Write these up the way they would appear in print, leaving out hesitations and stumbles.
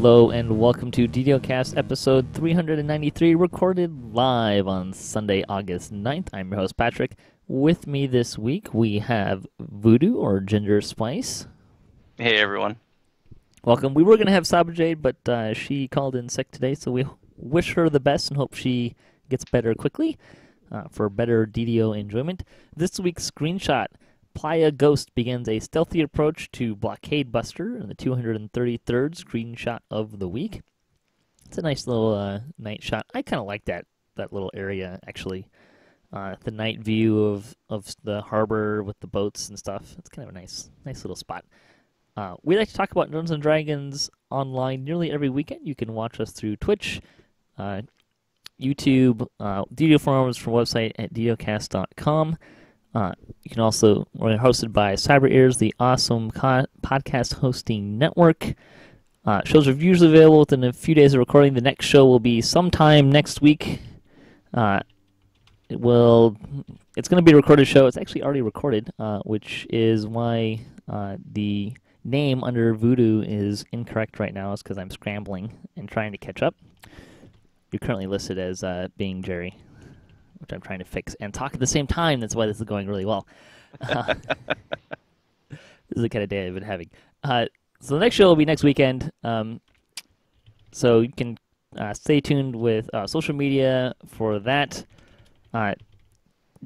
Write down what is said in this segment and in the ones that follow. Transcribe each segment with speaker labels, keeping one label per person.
Speaker 1: Hello and welcome to DDOCast episode 393, recorded live on Sunday, August 9th. I'm your host, Patrick. With me this week, we have Voodu, or Ginger Spice.
Speaker 2: Hey, everyone.
Speaker 1: Welcome. We were going to have Sabajade, but she called in sick today, so we wish her the best and hope she gets better quickly for better DDO enjoyment. This week's screenshot: Playa Ghost begins a stealthy approach to Blockade Buster in the 233rd screenshot of the week. It's a nice little night shot. I kind of like that little area, actually. The night view of the harbor with the boats and stuff. It's kind of a nice little spot. We like to talk about Dungeons & Dragons online nearly every weekend. You can watch us through Twitch, YouTube, DDO forums from website at DDOcast.com. You can also, we're hosted by Cyber Ears, the awesome podcast hosting network. Shows are usually available within a few days of recording. The next show will be sometime next week. It's going to be a recorded show. It's actually already recorded, which is why the name under Voodoo is incorrect right now. Is because I'm scrambling and trying to catch up. You're currently listed as being Jerry, which I'm trying to fix and talk at the same time. That's why this is going really well. This is the kind of day I've been having. So the next show will be next weekend. So you can stay tuned with social media for that. At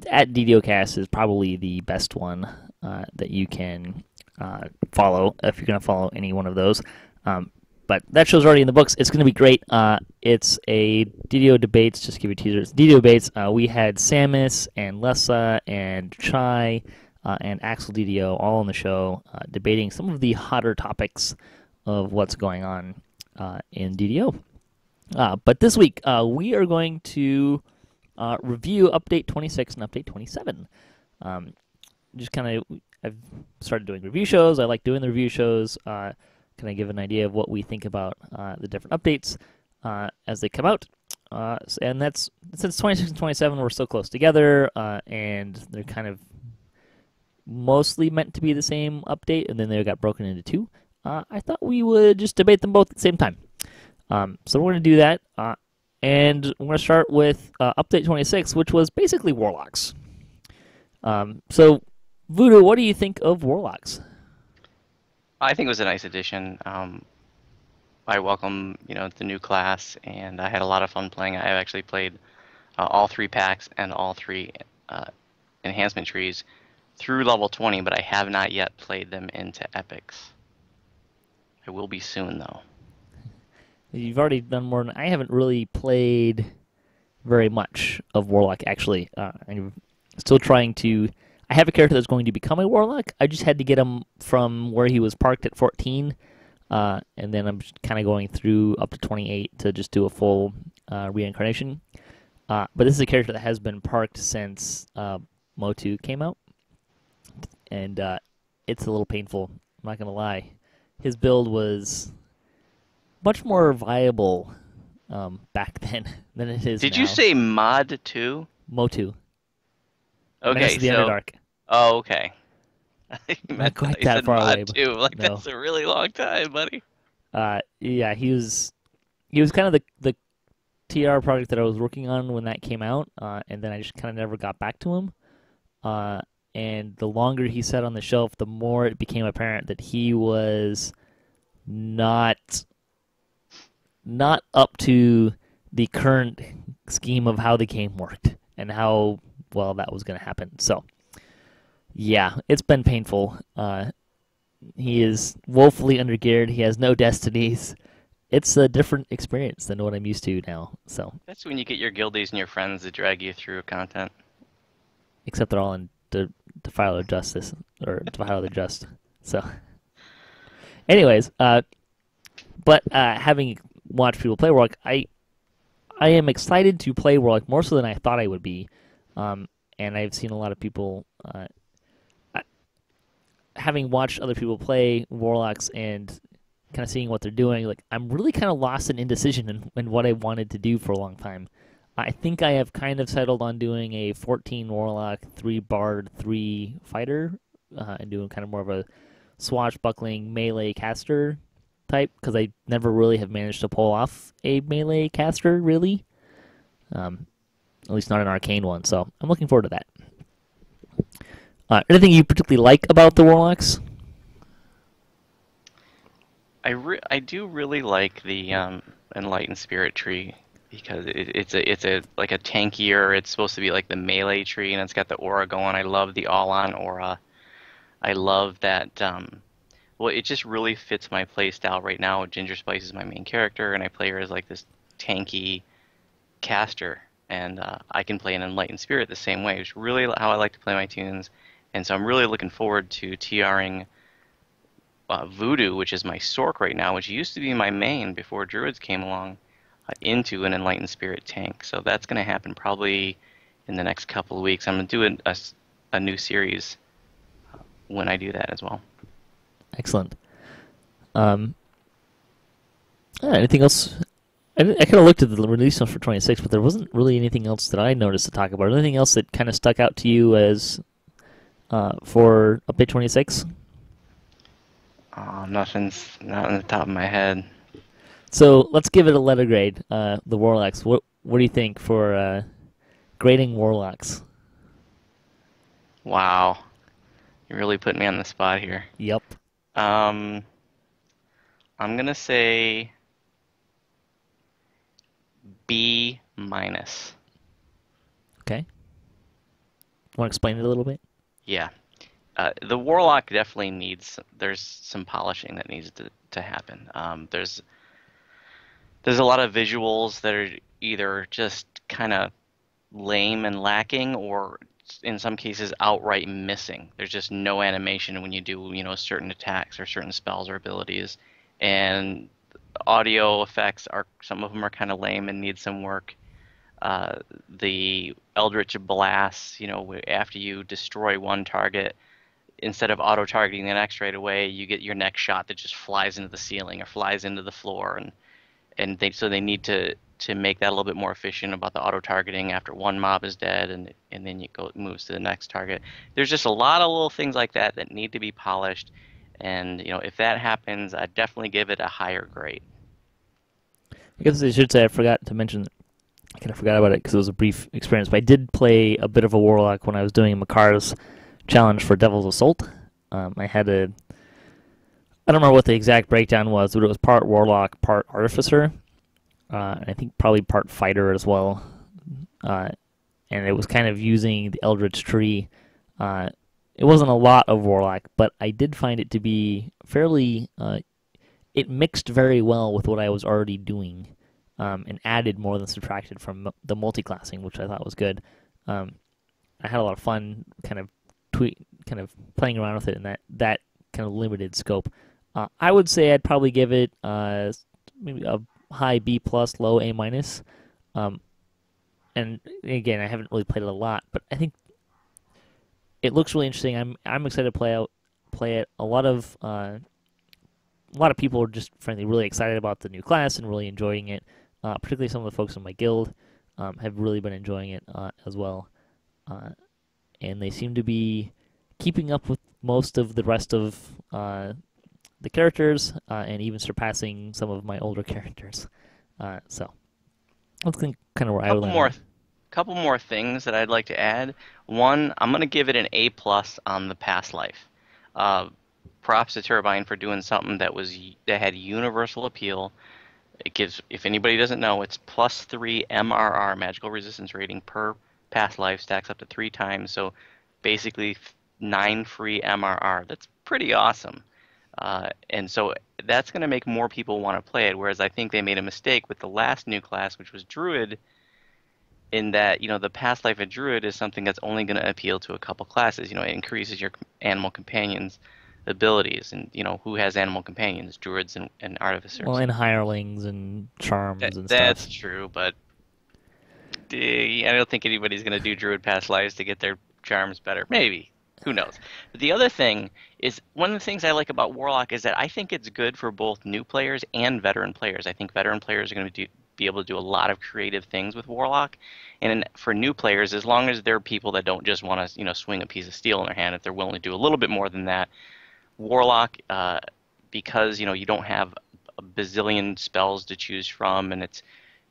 Speaker 1: DDOcast is probably the best one that you can follow if you're going to follow any one of those. But that show's already in the books. It's going to be great. It's a DDO debates. Just to give you teasers. DDO debates. We had Samus and Lessa and Chai and Axel DDO all on the show debating some of the hotter topics of what's going on in DDO. But this week we are going to review Update 26 and Update 27. Just kind of, I've started doing review shows. I like doing the review shows. Can I give an idea of what we think about the different updates as they come out? And that's, since 26 and 27 we're so close together, and they're kind of mostly meant to be the same update, and then they got broken into two. I thought we would just debate them both at the same time. So we're going to do that, and we're going to start with Update 26, which was basically warlocks. So, Voodoo, what do you think of warlocks?
Speaker 2: I think it was a nice addition. I welcome, the new class, and I had a lot of fun playing. I have actually played all three packs and all three enhancement trees through level 20, but I have not yet played them into epics. I will be soon, though.
Speaker 1: You've already done more than I haven't really played very much of warlock, actually. I'm still trying to. I have a character that's going to become a warlock. I just had to get him from where he was parked at 14, and then I'm just kind of going through up to 28 to just do a full reincarnation. But this is a character that has been parked since Motu came out, and it's a little painful. I'm not going to lie. His build was much more viable back then than it is now.
Speaker 2: Did you say Mod 2?
Speaker 1: Motu.
Speaker 2: Okay,
Speaker 1: Menace of the Underdark.
Speaker 2: Oh, okay.
Speaker 1: Not quite that far away.
Speaker 2: Mod 2. Like,
Speaker 1: no.
Speaker 2: That's a really long time, buddy.
Speaker 1: Yeah, he was kind of the TR project that I was working on when that came out, and then I just kind of never got back to him. And the longer he sat on the shelf, the more it became apparent that he was not up to the current scheme of how the game worked and how well that was going to happen. So, yeah, it's been painful. He is woefully undergeared. He has no destinies. It's a different experience than what I'm used to now. So
Speaker 2: That's when you get your guildies and your friends to drag you through content.
Speaker 1: except they're all in Defiler Justice, or Defiler the Just. So, anyways, but having watched people play Warlock, I am excited to play Warlock more so than I thought I would be. And I've seen a lot of people, having watched other people play Warlocks and kind of seeing what they're doing, like, I'm really kind of lost in indecision in what I wanted to do for a long time. I think I have kind of settled on doing a 14 Warlock, 3 Bard, 3 Fighter, and doing kind of more of a swashbuckling melee caster type because I never really have managed to pull off a melee caster, really. At least not an arcane one, so I'm looking forward to that. Anything you particularly like about the warlocks?
Speaker 2: I do really like the Enlightened Spirit tree because it's a like a tankier. It's supposed to be like the melee tree, and it's got the aura going. I love the all-on aura. I love that. Well, it just really fits my play style right now. Ginger Spice is my main character, and I play her as like this tanky caster, and I can play an Enlightened Spirit the same way. It's really how I like to play my tunes, and so I'm really looking forward to TRing Voodu, which is my Sork right now, which used to be my main before Druids came along, into an Enlightened Spirit tank. So that's going to happen probably in the next couple of weeks. I'm going to do a new series when I do that as well.
Speaker 1: Excellent. Anything else? I kind of looked at the release notes for 26, but there wasn't really anything else that I noticed to talk about. Anything else that kind of stuck out to you as for update 26?
Speaker 2: Nothing's not on the top of my head.
Speaker 1: So let's give it a letter grade. The Warlocks. What do you think for grading Warlocks?
Speaker 2: Wow, you really put me on the spot here.
Speaker 1: Yep.
Speaker 2: I'm gonna say B minus.
Speaker 1: Okay. Want to explain it a little bit?
Speaker 2: Yeah. The Warlock definitely there's some polishing that needs to happen. There's a lot of visuals that are either just kind of lame and lacking, or in some cases outright missing. There's just no animation when you do, certain attacks or certain spells or abilities, and audio effects some of them are kind of lame and need some work. The Eldritch Blasts, after you destroy one target, instead of auto-targeting the next right away, you get your next shot that just flies into the ceiling or flies into the floor, and they need to make that a little bit more efficient about the auto-targeting after one mob is dead, and then it moves to the next target. There's just a lot of little things like that that need to be polished, and if that happens, I'd definitely give it a higher grade.
Speaker 1: I guess I should say I forgot to mention. I kind of forgot about it because it was a brief experience, but I did play a bit of a Warlock when I was doing Makar's challenge for Devil's Assault. I had I don't remember what the exact breakdown was, but it was part Warlock, part Artificer, and I think probably part Fighter as well. And it was kind of using the Eldritch Tree. It wasn't a lot of Warlock, but I did find it to be fairly... it mixed very well with what I was already doing, and added more than subtracted from the multi-classing, which I thought was good. I had a lot of fun kind of playing around with it in that kind of limited scope. I would say I'd probably give it maybe a high B plus, low A minus. And again, I haven't really played it a lot, but I think it looks really interesting. I'm excited to play it. A lot of people are just frankly really excited about the new class and really enjoying it. Particularly some of the folks in my guild have really been enjoying it as well. And they seem to be keeping up with most of the rest of the characters, and even surpassing some of my older characters. So that's kind of where I would land.
Speaker 2: Couple more things that I'd like to add. One, I'm going to give it an A plus on the past life. Props to Turbine for doing something that had universal appeal. It gives, if anybody doesn't know, it's +3 MRR, magical resistance rating, per past life, stacks up to 3 times, so basically 9 free MRR. That's pretty awesome. And so that's going to make more people want to play it, whereas I think they made a mistake with the last new class, which was Druid, in that, the past life of Druid is something that's only going to appeal to a couple classes. It increases your animal companions' abilities, and who has animal companions? Druids and artificers.
Speaker 1: Well, and hirelings and charms and stuff.
Speaker 2: That's true, but I don't think anybody's going to do Druid past lives to get their charms better. Maybe. Who knows? But the other thing is, one of the things I like about Warlock is that I think it's good for both new players and veteran players. I think veteran players are going to be able to do a lot of creative things with Warlock. And for new players, as long as they're people that don't just want to, swing a piece of steel in their hand, if they're willing to do a little bit more than that, Warlock, because you don't have a bazillion spells to choose from, and it's,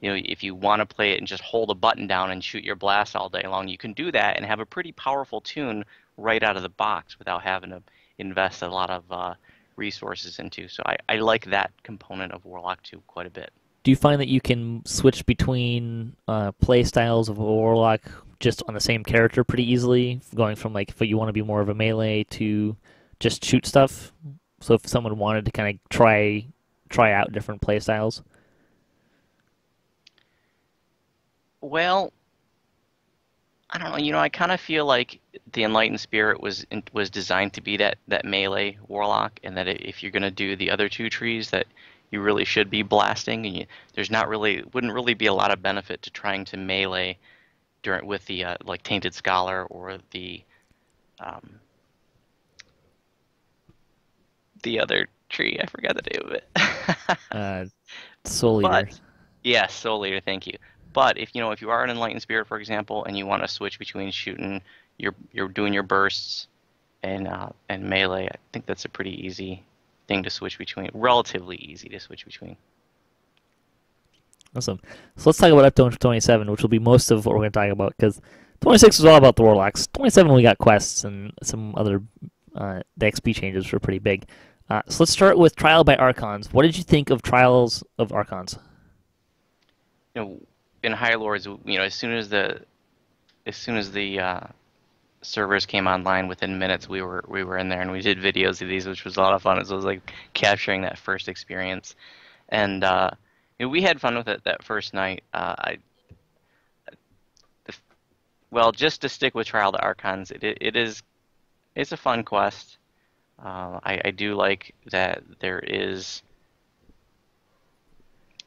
Speaker 2: if you want to play it and just hold a button down and shoot your blast all day long, you can do that and have a pretty powerful tune right out of the box without having to invest a lot of resources into. So I like that component of Warlock 2 quite a bit.
Speaker 1: Do you find that you can switch between play styles of a warlock just on the same character pretty easily, going from like if you want to be more of a melee to just shoot stuff? So if someone wanted to kind of try out different play styles.
Speaker 2: Well, I don't know. I kind of feel like the Enlightened Spirit was designed to be that melee warlock, and that if you're gonna do the other two trees, that you really should be blasting, and there's not really wouldn't really be a lot of benefit to trying to melee with the like Tainted Scholar or um, the other tree. I forgot the name of it.
Speaker 1: Soul Leader.
Speaker 2: But yes, Soul Leader. Thank you. But if you are an Enlightened Spirit, for example, and you want to switch between shooting, you're doing your bursts and melee, I think that's a pretty easy thing to switch between. Relatively easy to switch between.
Speaker 1: Awesome. So let's talk about up to 27, which will be most of what we're going to talk about, because 26 was all about the Warlocks. 27 we got quests and some other the XP changes were pretty big. So let's start with Trial by Archons. What did you think of Trials of Archons?
Speaker 2: In High Lords, as soon as the servers came online, within minutes we were in there, and we did videos of these, which was a lot of fun. It was like capturing that first experience, and we had fun with it that first night. Well, just to stick with Trial to Archons, it's a fun quest. I do like that there is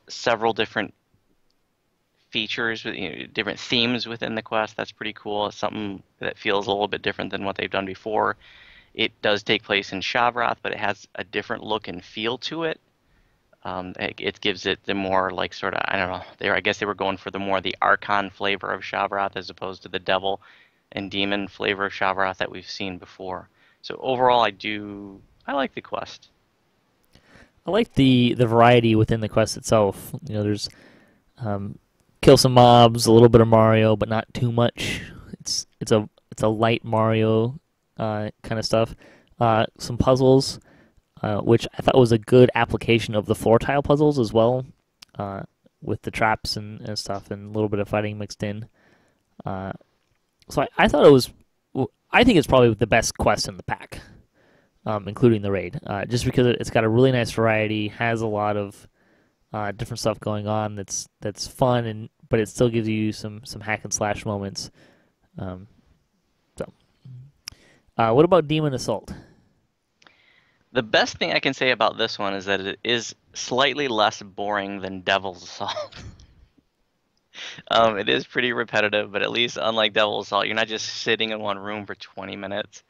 Speaker 2: several different features, different themes within the quest. That's pretty cool. It's something that feels a little bit different than what they've done before. It does take place in Shavroth, but it has a different look and feel to it. It gives it the more like sort of, I don't know. I guess they were going for the Archon flavor of Shavroth as opposed to the devil and demon flavor of Shavroth that we've seen before. So overall, I like the quest.
Speaker 1: I like the variety within the quest itself. There's kill some mobs, a little bit of Mario, but not too much. It's a light Mario kind of stuff. Some puzzles, which I thought was a good application of the floor tile puzzles as well, with the traps and stuff, and a little bit of fighting mixed in. So I thought it was. I think it's probably the best quest in the pack, including the raid, just because it's got a really nice variety, has a lot of different stuff going on that's fun, but it still gives you some hack and slash moments. What about Demon Assault?
Speaker 2: The best thing I can say about this one is that it is slightly less boring than Devil's Assault. It is pretty repetitive, but at least unlike Devil's Assault, you're not just sitting in one room for 20 minutes.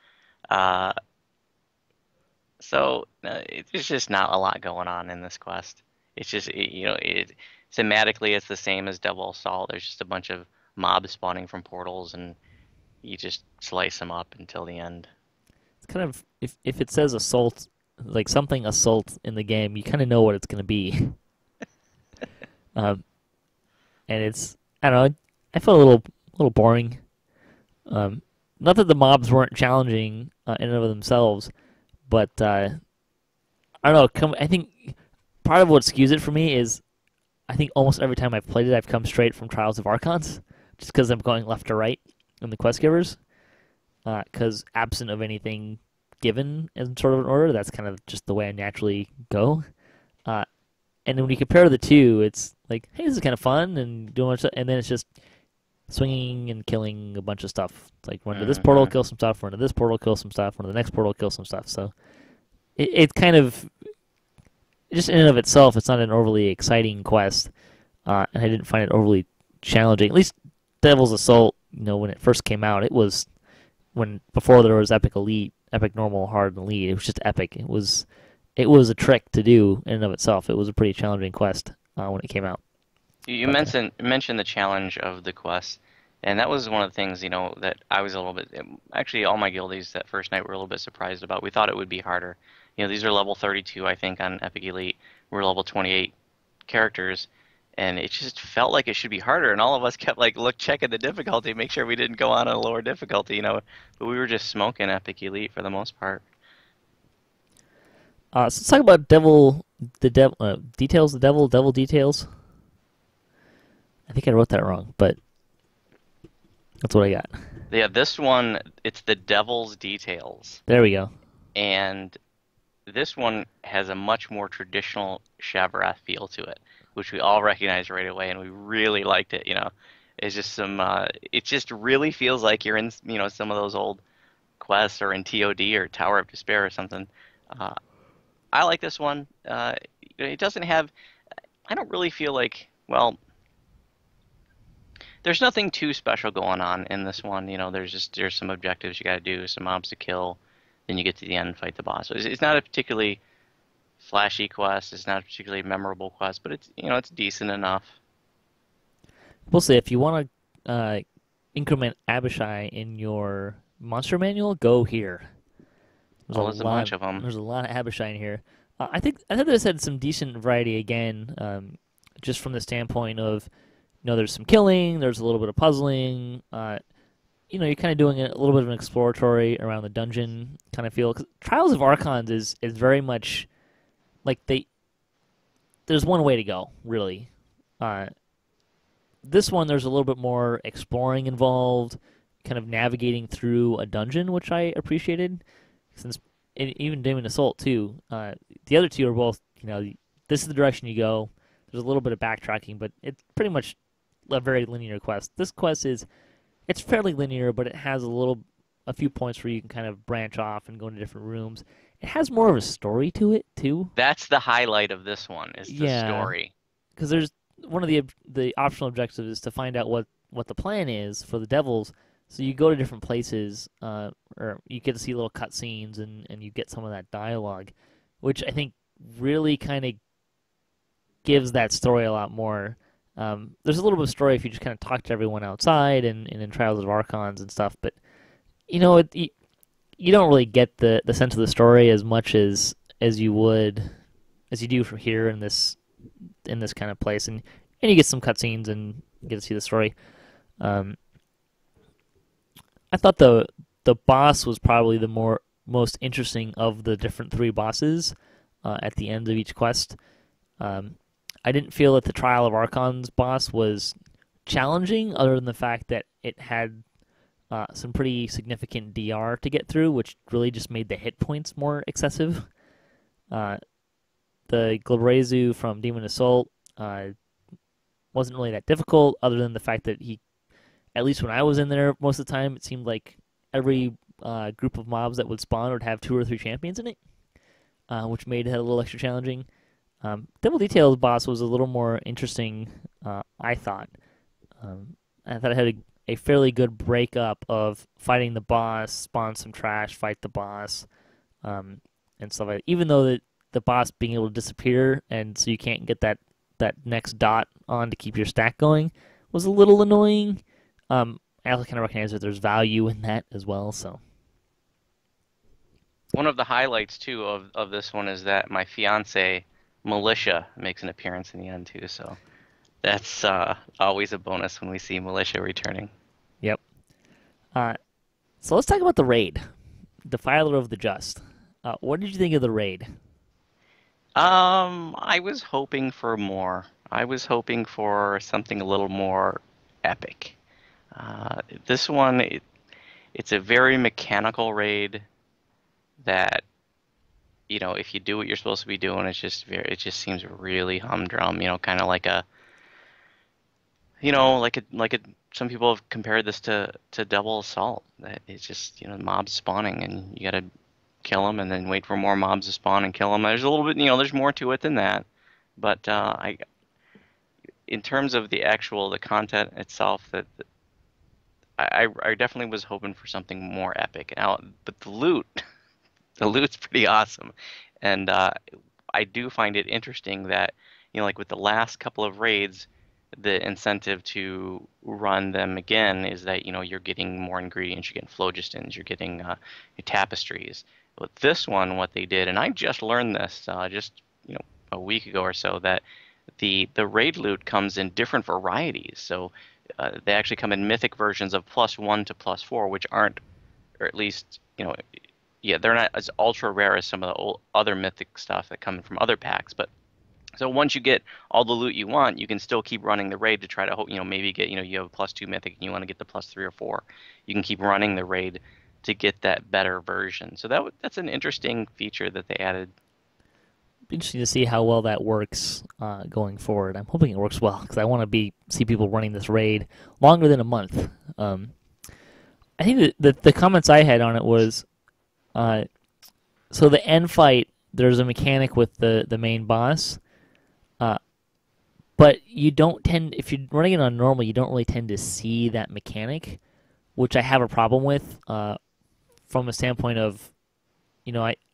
Speaker 2: So it's just not a lot going on in this quest. It's just, thematically it's the same as Devil's Assault. There's just a bunch of mobs spawning from portals, and you just slice them up until the end.
Speaker 1: It's kind of, if it says assault, like something assault in the game, you kind of know what it's going to be. And it's, I don't know, I felt a little boring. Not that the mobs weren't challenging in and of themselves, but I don't know. I think part of what skews it for me is I think almost every time I've played it, I've come straight from Trials of Archons, just because I'm going left to right in the quest givers. Because absent of anything given in sort of an order, that's kind of just the way I naturally go. And then when you compare the two, it's like, hey, this is kind of fun and doing much, and then it's just swinging and killing a bunch of stuff. It's like run to this portal, kill some stuff. Run to this portal, kill some stuff. Run to the next portal, kill some stuff. So it kind of, just in and of itself, it's not an overly exciting quest, and I didn't find it overly challenging. At least Devil's Assault, when it first came out, it was before there was Epic Elite, Epic Normal, Hard, and Elite. It was just epic. It was a trick to do in and of itself. It was a pretty challenging quest when it came out.
Speaker 2: You mentioned the challenge of the quest, and that was one of the things that I was a little bit. Actually, all my guildies that first night were a little bit surprised about. We thought it would be harder, These are level 32, I think, on Epic Elite. We're level 28 characters, and it just felt like it should be harder. And all of us kept like checking the difficulty, make sure we didn't go on a lower difficulty. But we were just smoking Epic Elite for the most part.
Speaker 1: So let's talk about details. Devil details. I think I wrote that wrong, but that's what I got.
Speaker 2: Yeah, this one, it's the Devil's Details.
Speaker 1: There we go.
Speaker 2: And this one has a much more traditional Shavarath feel to it, which we all recognize right away, and we really liked it. It's just it just really feels like you're in, some of those old quests or in TOD or Tower of Despair or something. Uh, I like this one. It doesn't have, I don't really feel like, well, there's nothing too special going on in this one. There's some objectives you got to do, some mobs to kill, then you get to the end and fight the boss. So it's not a particularly flashy quest. It's not a particularly memorable quest, but it's decent enough.
Speaker 1: We'll see. If you want to increment Abishai in your monster manual, go here.
Speaker 2: There's a bunch of them.
Speaker 1: There's a lot of Abishai in here. I think this had some decent variety again, just from the standpoint of, there's some killing, there's a little bit of puzzling. You're kind of doing a little bit of an exploratory around the dungeon kind of feel. 'Cause Trials of Archons is very much like there's one way to go, really. This one, there's a little bit more exploring involved, kind of navigating through a dungeon, which I appreciated. Since even Demon Assault too, the other two are both, this is the direction you go. There's a little bit of backtracking, but it's pretty much a very linear quest. This quest it's fairly linear, but it has a few points where you can kind of branch off and go into different rooms. It has more of a story to it too.
Speaker 2: That's the highlight of this one, is the story.
Speaker 1: Because there's one of the optional objectives is to find out what the plan is for the devils. So you go to different places, or you get to see little cutscenes, and you get some of that dialogue, which I think really kind of gives that story a lot more. There's a little bit of story if you just kind of talk to everyone outside and in Trials of Archons and stuff, but you don't really get the sense of the story as much as you do from here in this kind of place, and you get some cutscenes and you get to see the story. I thought the boss was probably the most interesting of the different three bosses at the end of each quest. I didn't feel that the Trial of Archons boss was challenging, other than the fact that it had some pretty significant DR to get through, which really just made the hit points more excessive. The Glabrezu from Demon Assault wasn't really that difficult, other than the fact that at least when I was in there most of the time, it seemed like every group of mobs that would spawn would have 2 or 3 champions in it, which made it a little extra challenging. Devil Details boss was a little more interesting, I thought. I thought it had a fairly good breakup of fighting the boss, spawn some trash, fight the boss, and stuff like that. Even though the boss being able to disappear, and so you can't get that next dot on to keep your stack going, was a little annoying. I also kind of recognize that there's value in that as well. So
Speaker 2: one of the highlights too of this one is that my fiance Militia makes an appearance in the end too. So that's always a bonus when we see Militia returning.
Speaker 1: Yep. So let's talk about the raid, Defiler of the Just. What did you think of the raid?
Speaker 2: I was hoping for more. I was hoping for something a little more epic. This one, it's a very mechanical raid that, if you do what you're supposed to be doing, it just seems really humdrum. Kind of like some people have compared this to Double Assault. That it's just, mobs spawning and you gotta kill them and then wait for more mobs to spawn and kill them. There's a little bit, there's more to it than that. But in terms of the content itself, I definitely was hoping for something more epic. But the loot's pretty awesome, and I do find it interesting that like with the last couple of raids, the incentive to run them again is that you're getting more ingredients, you're getting phlogistons, you're getting your tapestries, With this one, what they did, and I just learned this just a week ago or so, that the raid loot comes in different varieties. So they actually come in mythic versions of +1 to +4, which aren't, or at least yeah, they're not as ultra rare as some of the other mythic stuff that come from other packs. But so once you get all the loot you want, you can still keep running the raid to try to hope, maybe get, you have a +2 mythic and you want to get the +3 or 4. You can keep running the raid to get that better version. So that's an interesting feature that they added.
Speaker 1: Interesting to see how well that works going forward. I'm hoping it works well because I want to see people running this raid longer than a month. I think the comments I had on it was, so the end fight, there's a mechanic with the main boss, but you don't tend, if you're running it on normal, you don't really tend to see that mechanic, which I have a problem with from a standpoint of,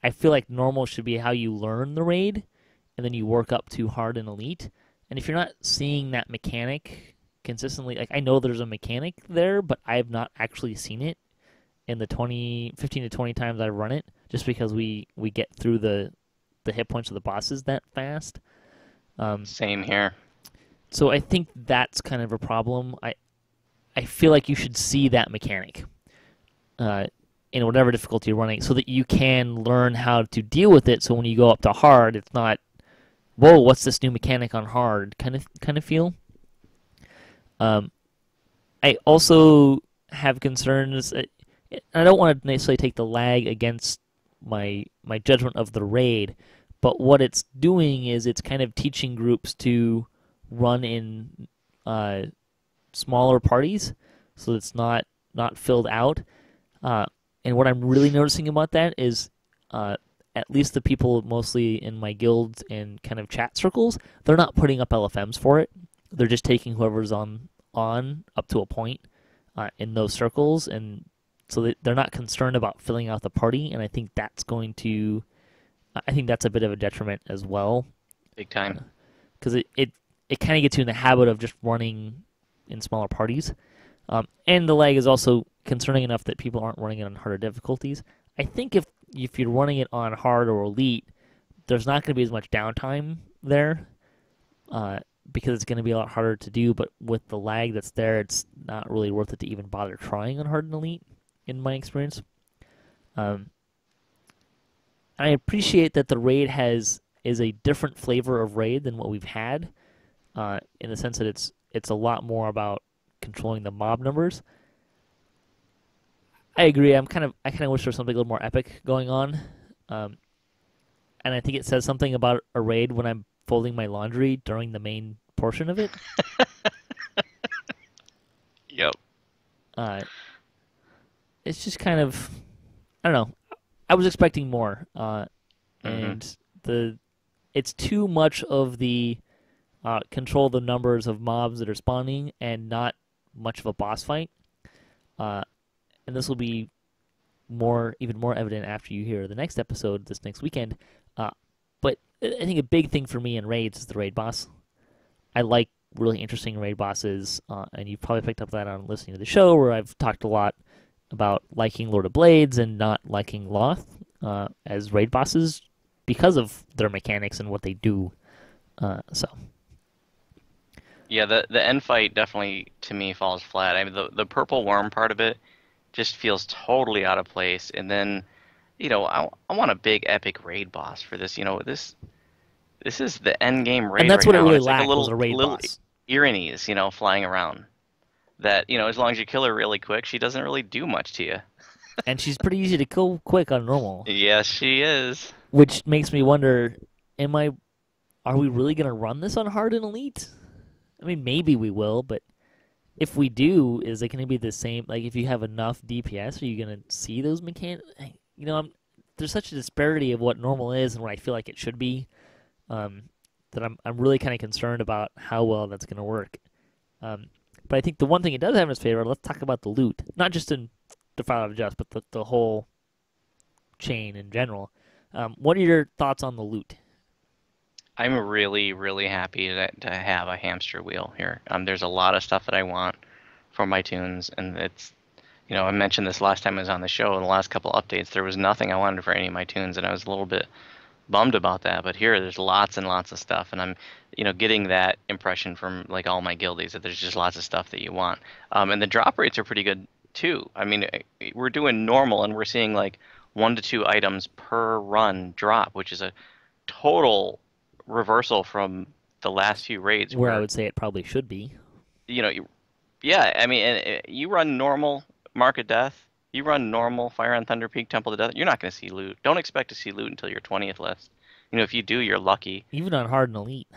Speaker 1: I feel like normal should be how you learn the raid, and then you work up to hard and elite. And if you're not seeing that mechanic consistently, like I know there's a mechanic there, but I have not actually seen it in the 15 to 20 times I've run it, just because we get through the hit points of the bosses that fast.
Speaker 2: Same here.
Speaker 1: So I think that's kind of a problem. I feel like you should see that mechanic in whatever difficulty you're running, so that you can learn how to deal with it. So when you go up to hard, it's not, whoa, what's this new mechanic on hard kind of feel. I also have concerns. I don't want to necessarily take the lag against my judgment of the raid, but what it's doing is it's kind of teaching groups to run in smaller parties, so it's not filled out. And what I'm really noticing about that is, at least the people mostly in my guilds and kind of chat circles, they're not putting up LFMs for it. They're just taking whoever's on up to a point in those circles, and so they're not concerned about filling out the party. And I think that's a bit of a detriment as well.
Speaker 2: Big time.
Speaker 1: Because it kind of gets you in the habit of just running in smaller parties. And the lag is also concerning enough that people aren't running it on harder difficulties. I think if you're running it on hard or elite, there's not going to be as much downtime there because it's going to be a lot harder to do. But with the lag that's there, it's not really worth it to even bother trying on hard and elite, in my experience. I appreciate that the raid is a different flavor of raid than what we've had, in the sense that it's a lot more about controlling the mob numbers. I agree. I kind of wish there was something a little more epic going on, and I think it says something about a raid when I'm folding my laundry during the main portion of it.
Speaker 2: Yep.
Speaker 1: It's just kind of, I don't know. I was expecting more, and it's too much of the control the numbers of mobs that are spawning and not much of a boss fight. And this will be even more evident after you hear the next episode this next weekend. But I think a big thing for me in raids is the raid boss. I like really interesting raid bosses, and you've probably picked up that on listening to the show, where I've talked a lot about liking Lord of Blades and not liking Loth as raid bosses because of their mechanics and what they do. So.
Speaker 2: Yeah, the end fight definitely to me falls flat. I mean, the purple worm part of it just feels totally out of place. And then, I want a big epic raid boss for this. This is the end game raid.
Speaker 1: And that's
Speaker 2: right
Speaker 1: what
Speaker 2: now.
Speaker 1: it really
Speaker 2: It's
Speaker 1: lacked,
Speaker 2: like a little
Speaker 1: was a raid boss.
Speaker 2: Irenes, flying around. That as long as you kill her really quick, she doesn't really do much to you.
Speaker 1: And she's pretty easy to kill quick on normal.
Speaker 2: Yes, she is.
Speaker 1: Which makes me wonder, are we really gonna run this on hard and elite? I mean, maybe we will, but if we do, is it going to be the same? Like, if you have enough DPS, are you going to see those mechanics? There's such a disparity of what normal is and what I feel like it should be, that I'm really kind of concerned about how well that's going to work. But I think the one thing it does have in its favor, let's talk about the loot. Not just in Defile of Just, but the whole chain in general. What are your thoughts on the loot?
Speaker 2: I'm really, really happy to have a hamster wheel here. There's a lot of stuff that I want for my tunes, and I mentioned this last time I was on the show. In the last couple updates, there was nothing I wanted for any of my tunes, and I was a little bit bummed about that. But here, there's lots and lots of stuff, and I'm, getting that impression from like all my guildies that there's just lots of stuff that you want. And the drop rates are pretty good too. I mean, we're doing normal, and we're seeing like 1 to 2 items per run drop, which is a total reversal from the last few raids
Speaker 1: Where I
Speaker 2: where,
Speaker 1: would say it probably should be.
Speaker 2: you know, yeah, I mean, you run normal Mark of Death, you run normal Fire on Thunder Peak, Temple of Death, you're not going to see loot. Don't expect to see loot until your 20th list. If you do, you're lucky.
Speaker 1: Even on hard and elite.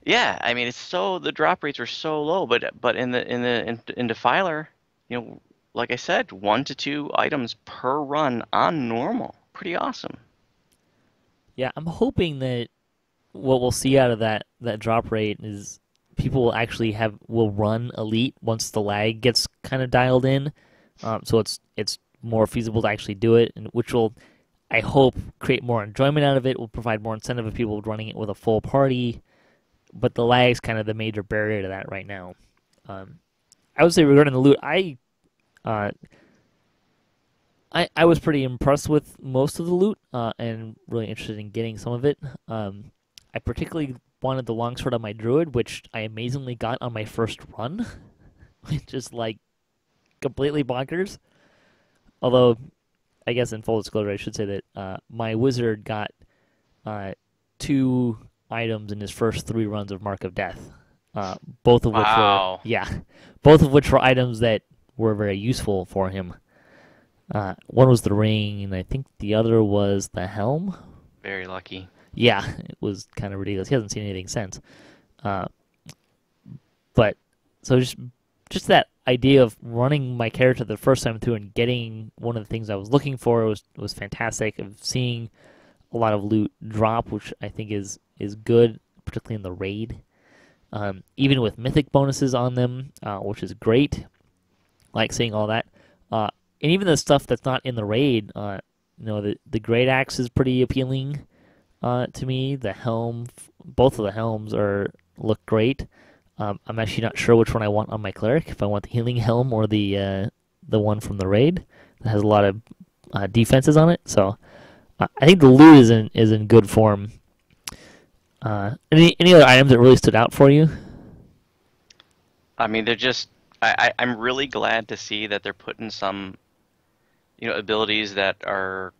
Speaker 2: Yeah, I mean, the drop rates are so low, but in Defiler, you know, like I said, 1 to 2 items per run on normal. Pretty awesome.
Speaker 1: Yeah, I'm hoping that what we'll see out of that drop rate is people will run elite once the lag gets kind of dialed in, so it's more feasible to actually do it, and which will, I hope, create more enjoyment out of it. Will provide more incentive of people running it with a full party, but the lag is kind of the major barrier to that right now. I would say regarding the loot, uh, I was pretty impressed with most of the loot, and really interested in getting some of it. I particularly wanted the longsword on my druid, which I amazingly got on my first run, which is like completely bonkers. Although, I guess in full disclosure, I should say that my wizard got 2 items in his first 3 runs of Mark of Death, both of which were
Speaker 2: Wow.
Speaker 1: both of which were items that were very useful for him. One was the ring, and I think the other was the helm.
Speaker 2: Very lucky.
Speaker 1: Yeah, it was kind of ridiculous. He hasn't seen anything since. But so just that idea of running my character the first time through and getting one of the things I was looking for was fantastic. Of seeing a lot of loot drop, which I think is good, particularly in the raid. Even with mythic bonuses on them, which is great. Like seeing all that. And even the stuff that's not in the raid, the great axe is pretty appealing to me. The helm, both of the helms look great. I'm actually not sure which one I want on my cleric. If I want the healing helm or the one from the raid that has a lot of defenses on it. So I think the loot is in good form. Any other items that really stood out for you?
Speaker 2: I mean, they're just. I'm really glad to see that they're putting some, abilities that are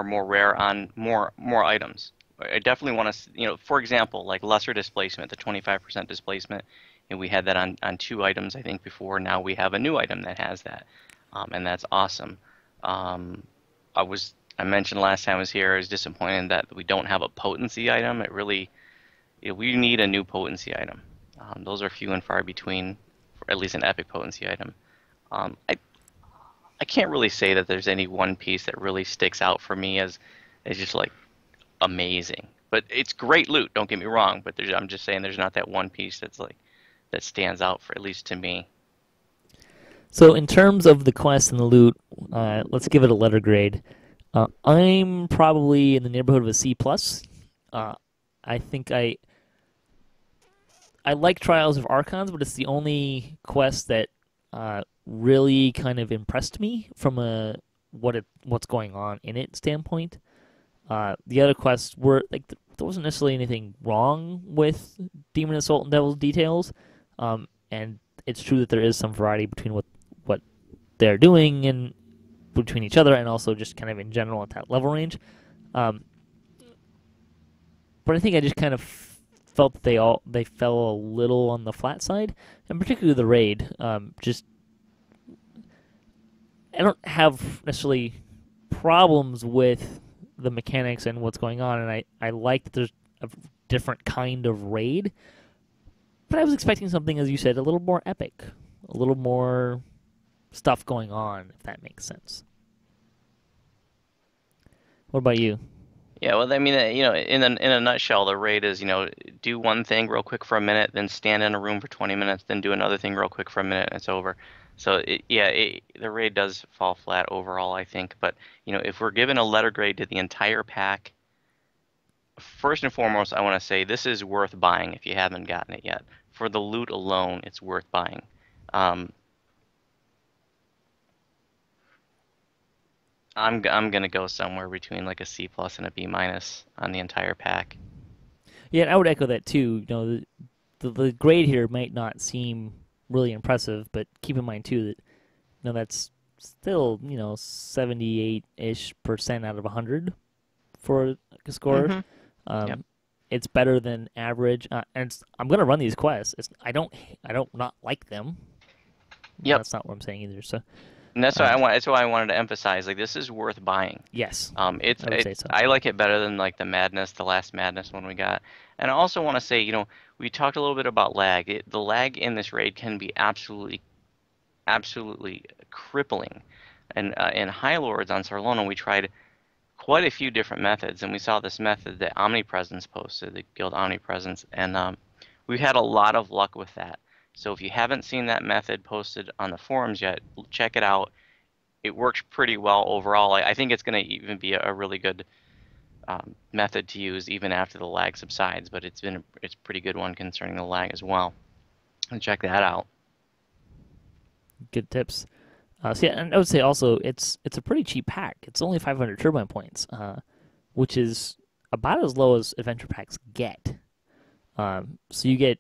Speaker 2: more rare on more items. I definitely want to, for example, like lesser displacement, the 25% displacement, and we had that on 2 items I think before. Now we have a new item that has that, and that's awesome. I mentioned last time I was here, I was disappointed that we don't have a potency item. It really, we need a new potency item. Those are few and far between, for at least an epic potency item. I can't really say that there's any one piece that really sticks out for me as just like amazing. But it's great loot, don't get me wrong, but I'm just saying there's not that one piece that's like that stands out for at least to me.
Speaker 1: So in terms of the quest and the loot, let's give it a letter grade. I'm probably in the neighborhood of a C plus. I think I like Trials of Archons, but it's the only quest that really kind of impressed me from what's going on in it standpoint. The other quests were like there wasn't necessarily anything wrong with Demon Assault and Devil's Details, and it's true that there is some variety between what they're doing and between each other, and also just kind of in general at that level range. But I think I just kind of felt that they fell a little on the flat side, and particularly the raid. Just I don't have necessarily problems with the mechanics and what's going on, and I like that there's a different kind of raid. But I was expecting something, as you said, a little more epic, a little more stuff going on, if that makes sense. What about you?
Speaker 2: Yeah, well, I mean, in a nutshell, the raid is, do one thing real quick for a minute, then stand in a room for 20 minutes, then do another thing real quick for a minute, and it's over. So, the raid does fall flat overall, I think. But, if we're given a letter grade to the entire pack, first and foremost, I want to say this is worth buying if you haven't gotten it yet. For the loot alone, it's worth buying. I'm gonna go somewhere between like a C plus and a B minus on the entire pack.
Speaker 1: Yeah, and I would echo that too. The grade here might not seem really impressive, but keep in mind too that that's still 78-ish% out of 100 for a score.
Speaker 2: Mm-hmm. Yep.
Speaker 1: Um, it's better than average, and I'm gonna run these quests. I don't not like them.
Speaker 2: Yep.
Speaker 1: That's not what I'm saying either. So,
Speaker 2: And that's why
Speaker 1: um,
Speaker 2: that's why I wanted to emphasize like this is worth buying.
Speaker 1: yes, I would say
Speaker 2: It's
Speaker 1: so.
Speaker 2: I like it better than like the last Madness one we got. And I also want to say, we talked a little bit about lag. The lag in this raid can be absolutely crippling. And in High Lords on Sarlona, we tried quite a few different methods, and we saw this method that Omnipresence posted, the Guild Omnipresence, and we've had a lot of luck with that. So if you haven't seen that method posted on the forums yet, check it out. It works pretty well overall. I think it's going to even be a really good method to use even after the lag subsides, but it's a pretty good one concerning the lag as well. And check that out.
Speaker 1: Good tips. So yeah, and I would say also it's a pretty cheap pack. It's only 500 turbine points, which is about as low as adventure packs get. So you get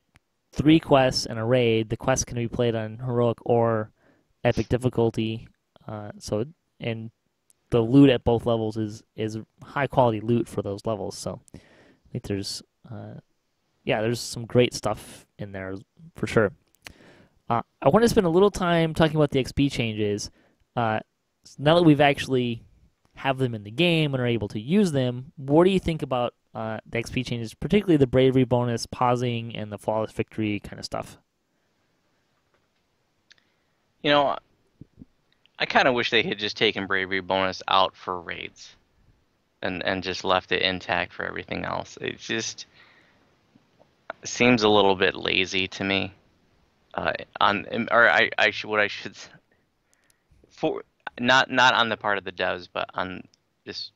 Speaker 1: 3 quests and a raid. The quests can be played on heroic or epic difficulty. And the loot at both levels is high quality loot for those levels. So I think there's some great stuff in there for sure. I want to spend a little time talking about the XP changes. Now that we've actually have them in the game and are able to use them, what do you think about the XP changes, particularly the bravery bonus, pausing, and the flawless victory kind of stuff?
Speaker 2: You know, I kind of wish they had just taken bravery bonus out for raids and just left it intact for everything else. It just seems a little bit lazy to me. I should what I should for not on the part of the devs, but on this,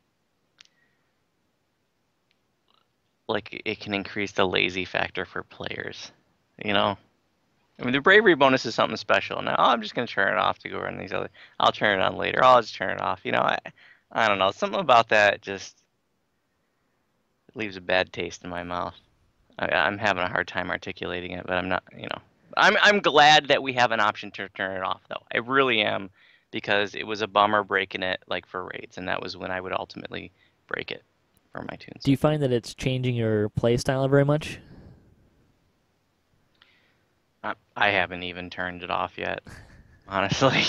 Speaker 2: like it can increase the lazy factor for players. You know, I mean the bravery bonus is something special. Now I'm just gonna turn it off to go run these other. I'll turn it on later. I'll just turn it off. I don't know. Something about that just leaves a bad taste in my mouth. I'm having a hard time articulating it, but I'm not. I'm glad that we have an option to turn it off, though. I really am, because it was a bummer breaking it like for raids, and that was when I would ultimately break it for my tunes.
Speaker 1: Do you find that it's changing your play style very much?
Speaker 2: I haven't even turned it off yet, honestly.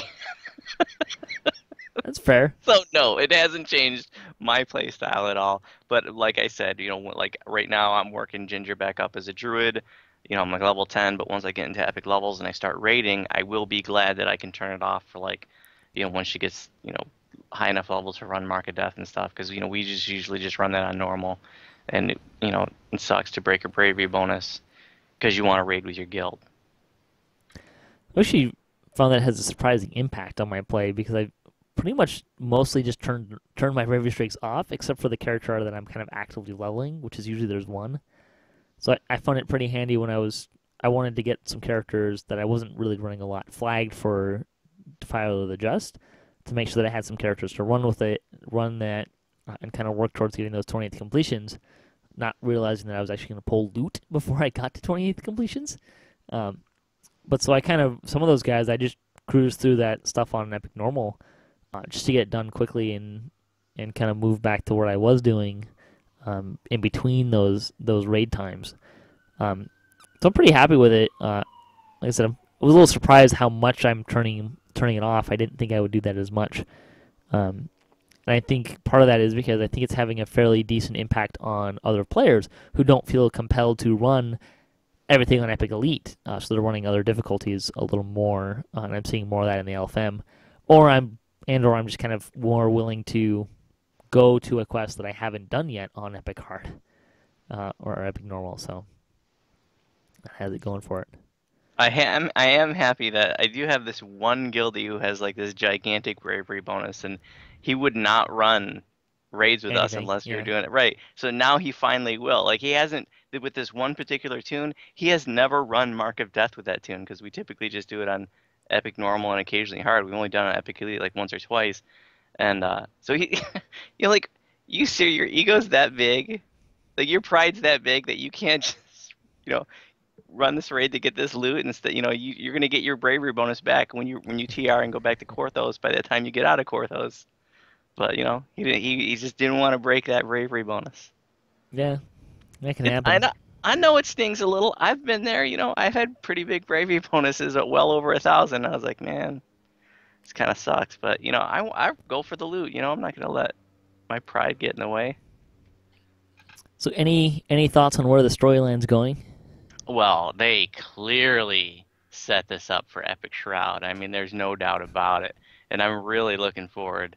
Speaker 1: That's fair.
Speaker 2: So no, it hasn't changed my play style at all. But like I said, like right now I'm working Ginger back up as a druid. I'm like level 10, but once I get into epic levels and I start raiding, I will be glad that I can turn it off for like, once she gets, high enough level to run Mark of Death and stuff. Because, we just usually just run that on normal. And, it sucks to break a bravery bonus because you want to raid with your guild.
Speaker 1: I actually found that has a surprising impact on my play because I pretty much mostly just turned my bravery streaks off, except for the character that I'm kind of actively leveling, which is usually there's one. So I found it pretty handy when I wanted to get some characters that I wasn't really running a lot flagged for Defile of the Just, to make sure that I had some characters to run that, and kind of work towards getting those 28th completions, not realizing that I was actually going to pull loot before I got to 28th completions. But so some of those guys, I just cruised through that stuff on Epic Normal, just to get it done quickly and kind of move back to what I was doing in between those raid times. So I'm pretty happy with it. Like I said, I was a little surprised how much I'm turning it off. I didn't think I would do that as much. And I think part of that is because I think it's having a fairly decent impact on other players who don't feel compelled to run everything on Epic Elite. So they're running other difficulties a little more, and I'm seeing more of that in the LFM. Or I'm just kind of more willing to go to a quest that I haven't done yet on Epic Hard or Epic Normal. So it has it going for it.
Speaker 2: I am happy that I do have this one guildie who has like this gigantic bravery bonus, and he would not run raids with us
Speaker 1: Anything,
Speaker 2: unless we were
Speaker 1: yeah.
Speaker 2: doing it right. So now he finally will. Like he hasn't with this one particular tune, he has never run Mark of Death with that tune because we typically just do it on Epic Normal and occasionally Hard. We've only done it on Epic Elite like once or twice. And so he, you're like, you see, your ego's that big, like your pride's that big that you can't just, you know, run this raid to get this loot. Instead, you're gonna get your bravery bonus back when you TR and go back to Korthos by the time you get out of Korthos. But he just didn't want to break that bravery bonus.
Speaker 1: Yeah, that can
Speaker 2: It I
Speaker 1: happen.
Speaker 2: know I know it stings a little. I've been there. I've had pretty big bravery bonuses at well over 1,000. I was like, man, this kind of sucks. But I go for the loot. I'm not gonna let my pride get in the way.
Speaker 1: So, any thoughts on where the storyline's going?
Speaker 2: Well, they clearly set this up for Epic Shroud. I mean, there's no doubt about it. And I'm really looking forward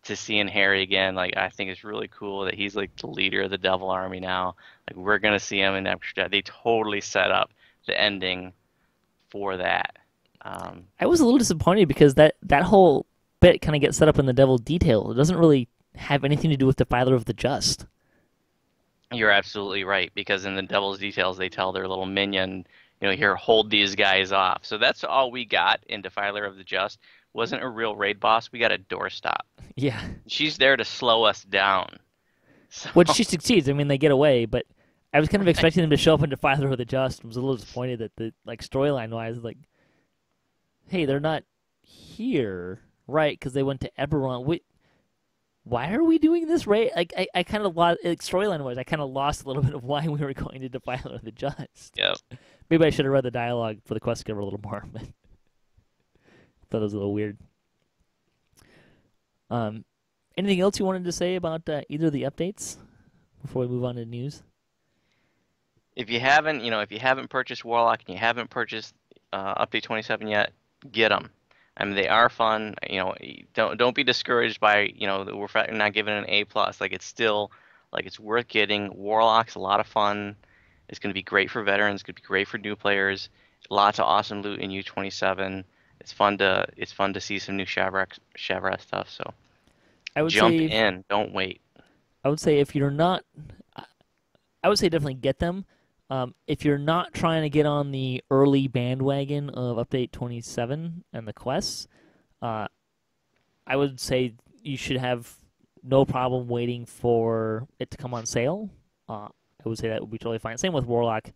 Speaker 2: to seeing Harry again. Like, I think it's really cool that he's like the leader of the Devil Army now. Like, we're gonna see him in Epic Shroud. They totally set up the ending for that. Um,
Speaker 1: I was a little disappointed because that whole bit kind of gets set up in the Devil Detail. It doesn't really have anything to do with Defiler of the Just.
Speaker 2: you're absolutely right because in the Devil's Details they tell their little minion, here, hold these guys off. So that's all we got in Defiler of the Just. Wasn't a real raid boss. We got a doorstop.
Speaker 1: Yeah,
Speaker 2: She's there to slow us down. So,
Speaker 1: which she succeeds. I mean, they get away, but I was kind of
Speaker 2: right.
Speaker 1: expecting them to show up in Defiler of the Just. I was a little disappointed that the storyline wise, like, hey, they're not here, right? Because they went to Eberron. Wait, why are we doing this, right? Like, I kind of lost, like, storyline wise, I kind of lost a little bit of why we were going to Defiler of the Just.
Speaker 2: Yeah.
Speaker 1: Maybe I should have read the dialogue for the quest giver a little more, but thought it was a little weird. Um, Anything else you wanted to say about either of the updates before we move on to news?
Speaker 2: If you haven't purchased Warlock and you haven't purchased Update 27 yet, get them. I mean, they are fun. Don't be discouraged by that we're not giving it an A plus. Like it's still like it's worth getting. Warlock's a lot of fun. It's going to be great for veterans. It's going to be great for new players. Lots of awesome loot in U27. It's fun to see some new Shavrak stuff. So
Speaker 1: I would
Speaker 2: jump
Speaker 1: say
Speaker 2: in. Don't wait.
Speaker 1: I would say if you're not, I would say definitely get them. If you're not trying to get on the early bandwagon of Update 27 and the quests, uh, I would say you should have no problem waiting for it to come on sale. I would say that would be totally fine. Same with Warlock,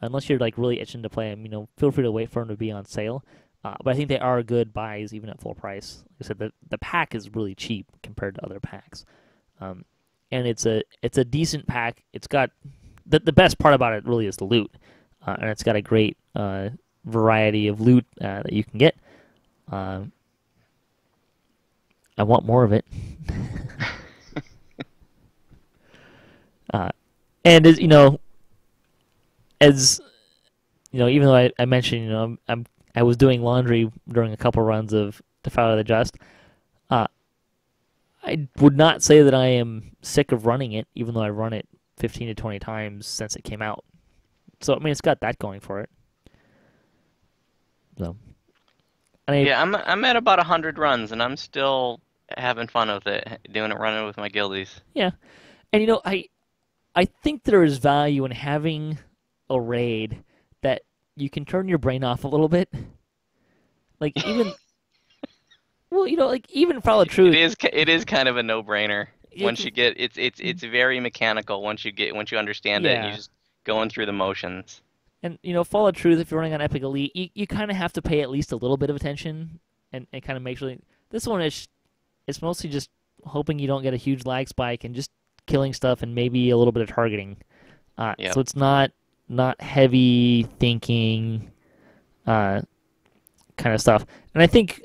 Speaker 1: unless you're like really itching to play them. Feel free to wait for them to be on sale. But I think they are good buys even at full price. Like I said, the pack is really cheap compared to other packs, and it's a decent pack. It's got the best part about it really is the loot, and it's got a great variety of loot that you can get. I want more of it. And as even though I mentioned, I was doing laundry during a couple runs of Defiler of the Just. I would not say that I am sick of running it, even though I run it 15 to 20 times since it came out. So I mean, it's got that going for it. So,
Speaker 2: Yeah, I'm at about 100 runs, and I'm still having fun with it, doing it, running with my guildies.
Speaker 1: yeah, and I think there is value in having a raid that you can turn your brain off a little bit. Like even well, like even Follow
Speaker 2: It
Speaker 1: Truth.
Speaker 2: is it is kind of a no-brainer.
Speaker 1: You
Speaker 2: Once
Speaker 1: can,
Speaker 2: you get it's very mechanical once you understand it and you
Speaker 1: yeah,
Speaker 2: just going through the motions.
Speaker 1: and Follow Truth. If you're running on Epic Elite, you kind of have to pay at least a little bit of attention and kind of make sure. This one is it's mostly just hoping you don't get a huge lag spike and just killing stuff and maybe a little bit of targeting.
Speaker 2: Yep.
Speaker 1: So it's not heavy thinking kind of stuff. And I think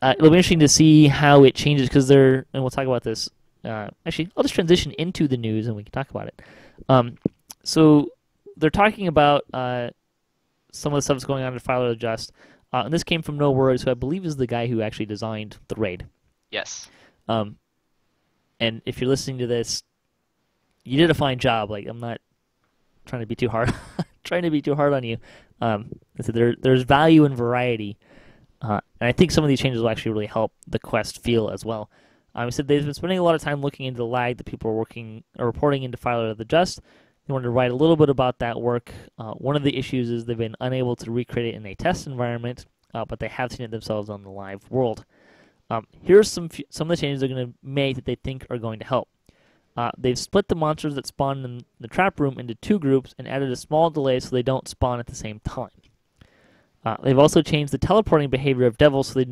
Speaker 1: it'll be interesting to see how it changes because and we'll talk about this. Actually, I'll just transition into the news and we can talk about it. So they're talking about some of the stuff that's going on in Defiler of the Just. And this came from No Worries, who I believe is the guy who actually designed the raid.
Speaker 2: Yes.
Speaker 1: Um, and if you're listening to this, you did a fine job. Like I'm not trying to be too hard, trying to be too hard on you. So there's value in variety, and I think some of these changes will actually really help the quest feel as well. I said they've been spending a lot of time looking into the lag that people are reporting in Defiler of the Just. They wanted to write a little bit about that work. One of the issues is they've been unable to recreate it in a test environment, but they have seen it themselves on the live world. Here's some of the changes they're going to make that they think are going to help. They've split the monsters that spawn in the trap room into 2 groups and added a small delay so they don't spawn at the same time. They've also changed the teleporting behavior of devils so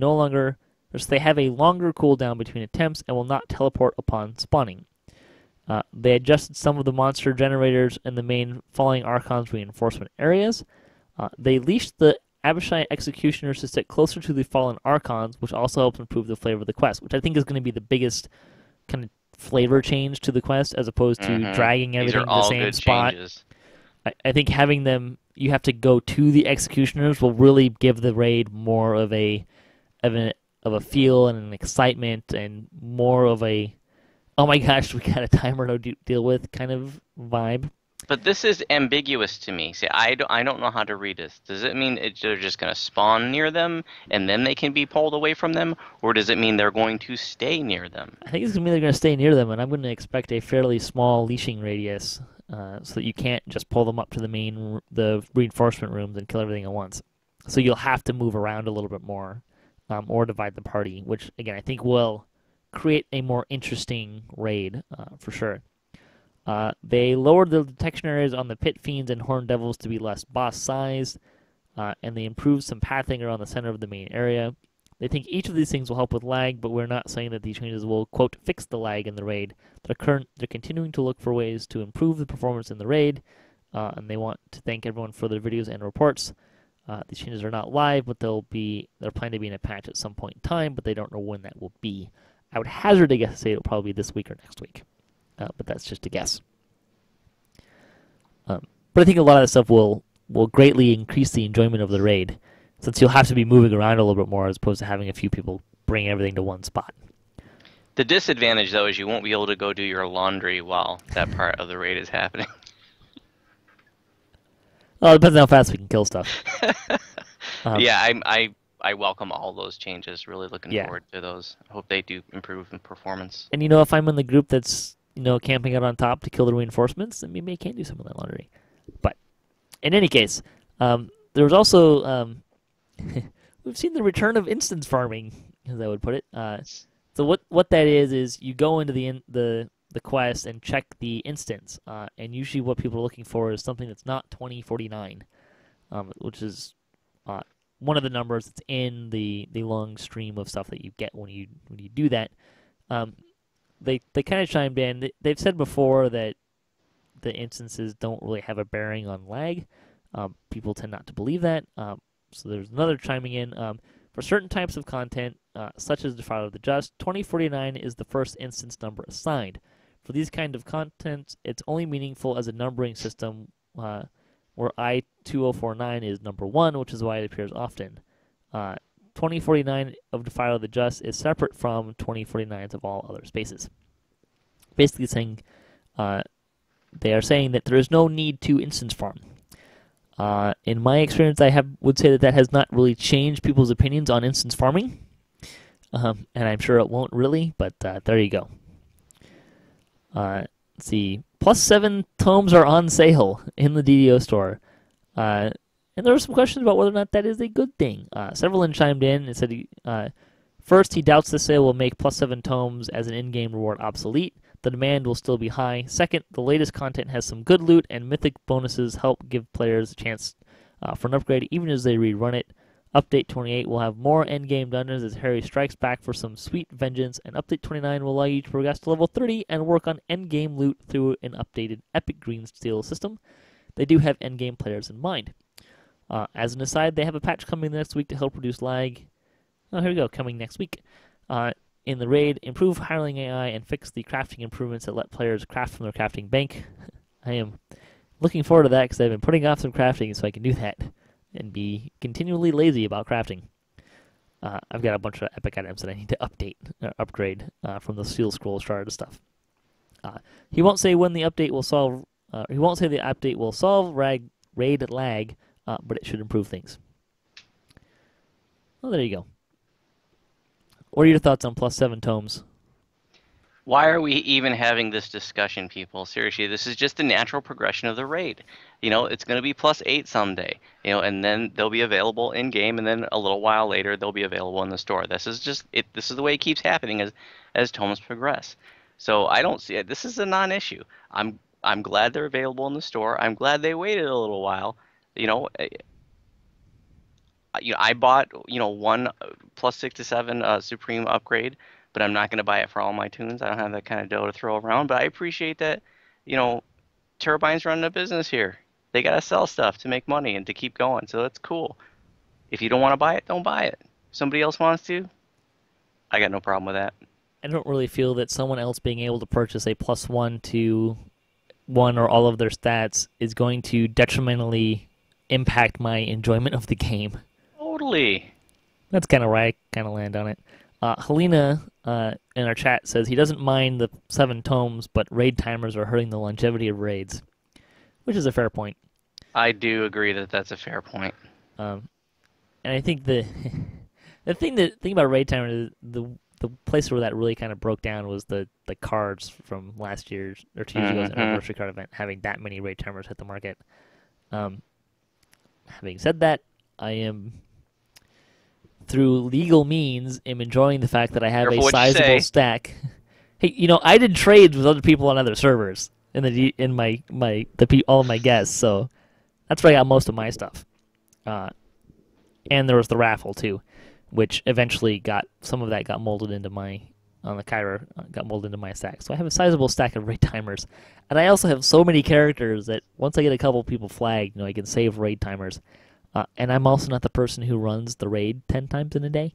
Speaker 1: they have a longer cooldown between attempts and will not teleport upon spawning. They adjusted some of the monster generators in the main Falling Archon's reinforcement areas. They leashed the Abishai Executioners to sit closer to the Fallen Archons, which also helps improve the flavor of the quest, which I think is going to be the biggest kind of flavor change to the quest, as opposed to dragging everything to the same spot. I think having them, you have to go to the Executioners, will really give the raid more of a feel and an excitement, and more of a, oh my gosh, we got a timer to deal with kind of vibe.
Speaker 2: But this is ambiguous to me. See, I don't know how to read this. Does it mean they're just going to spawn near them and then they can be pulled away from them? Or does it mean they're going to stay near them?
Speaker 1: I think it's going to mean they're going to stay near them, and I'm going to expect a fairly small leashing radius so that you can't just pull them up to the reinforcement rooms and kill everything at once. So you'll have to move around a little bit more or divide the party, which, again, I think will create a more interesting raid for sure. They lowered the detection areas on the pit fiends and horned devils to be less boss-sized, and they improved some pathing around the center of the main area. They think each of these things will help with lag, but we're not saying that these changes will, quote, fix the lag in the raid. They're continuing to look for ways to improve the performance in the raid, and they want to thank everyone for their videos and reports. These changes are not live, but they're planning to be in a patch at some point in time, but they don't know when that will be. I would hazard a guess to say it'll probably be this week or next week. But that's just a guess. But I think a lot of that stuff will greatly increase the enjoyment of the raid, since you'll have to be moving around a little bit more as opposed to having a few people bring everything to one spot.
Speaker 2: The disadvantage, though, is you won't be able to go do your laundry while that part of the raid is happening.
Speaker 1: Well, it depends on how fast we can kill stuff.
Speaker 2: Yeah, I welcome all those changes. Really looking forward to those. I hope they do improve in performance.
Speaker 1: And if I'm in the group that's camping out on top to kill the reinforcements, then maybe I can't do some of that laundry. But in any case, there was also we've seen the return of instance farming, as I would put it. So what that is you go into the quest and check the instance, and usually what people are looking for is something that's not 2049, which is one of the numbers that's in the long stream of stuff that you get when you do that. They kind of chimed in. They've said before that the instances don't really have a bearing on lag. People tend not to believe that. So there's another chiming in. For certain types of content, such as Defile of the Just, 2049 is the first instance number assigned. For these kind of content, it's only meaningful as a numbering system where I-2049 is number 1, which is why it appears often. 2049 of Defile of the Just is separate from 2049s of all other spaces. Basically saying, they are saying that there is no need to instance farm. In my experience, would say that has not really changed people's opinions on instance farming. And I'm sure it won't really, but there you go. Let's see. +7 tomes are on sale in the DDO store. And there were some questions about whether or not that is a good thing. Several chimed in and said, first, he doubts the sale will make +7 tomes as an in-game reward obsolete. The demand will still be high. Second, the latest content has some good loot, and mythic bonuses help give players a chance for an upgrade, even as they rerun it. Update 28 will have more endgame dungeons as Harry strikes back for some sweet vengeance, and Update 29 will allow you to progress to level 30 and work on endgame loot through an updated Epic Green Steel system. They do have endgame players in mind. As an aside, they have a patch coming next week to help reduce lag. Oh, here we go, coming next week. In the raid, improve hireling AI and fix the crafting improvements that let players craft from their crafting bank. I am looking forward to that because I've been putting off some crafting so I can do that and be continually lazy about crafting. I've got a bunch of epic items that I need to upgrade from the Steel Scroll Shard stuff. He won't say when the update will solve. He won't say the update will solve raid lag, but it should improve things. Well, there you go. What are your thoughts on +7 tomes?
Speaker 2: Why are we even having this discussion, people? Seriously, this is just the natural progression of the raid. It's going to be +8 someday, and then they'll be available in game, and then a little while later they'll be available in the store. This is just it. This is the way it keeps happening as tomes progress. So I don't see it. This is a non-issue. I'm glad they're available in the store. I'm glad they waited a little while. You know, I bought one +6 to 7 Supreme upgrade, but I'm not going to buy it for all my tunes. I don't have that kind of dough to throw around. But I appreciate that, you know, Turbine's running a business here. They got to sell stuff to make money and to keep going. So that's cool. If you don't want to buy it, don't buy it. If somebody else wants to, I got no problem with that.
Speaker 1: I don't really feel that someone else being able to purchase a +1 to one or all of their stats is going to detrimentally impact my enjoyment of the game.
Speaker 2: Totally.
Speaker 1: That's kind of where I kind of land on it. Helena in our chat says he doesn't mind the 7 tomes, but raid timers are hurting the longevity of raids, which is a fair point.
Speaker 2: I do agree that that's a fair point.
Speaker 1: And I think the thing about raid timers, the place where that really kind of broke down was the cards from last year's or 2 years ago's anniversary card event having that many raid timers hit the market. Having said that, I am, through legal means, am enjoying the fact that I have
Speaker 2: Careful
Speaker 1: a sizable stack. Hey, I did trades with other people on other servers in all of my guests, so that's where I got most of my stuff. And there was the raffle too, which eventually some of that got molded into my stack. So I have a sizable stack of raid timers, and I also have so many characters that once I get a couple people flagged, I can save raid timers. And I'm also not the person who runs the raid 10 times in a day.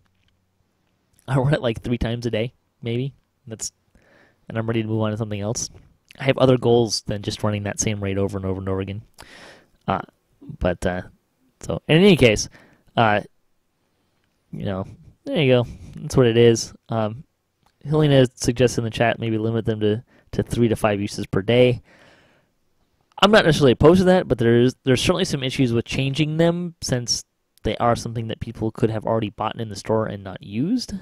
Speaker 1: I run it like 3 times a day, maybe. And I'm ready to move on to something else. I have other goals than just running that same raid over and over and over again. So in any case, there you go. That's what it is. Helena suggests in the chat maybe limit them to 3 to 5 uses per day. I'm not necessarily opposed to that, but there's certainly some issues with changing them since they are something that people could have already bought in the store and not used.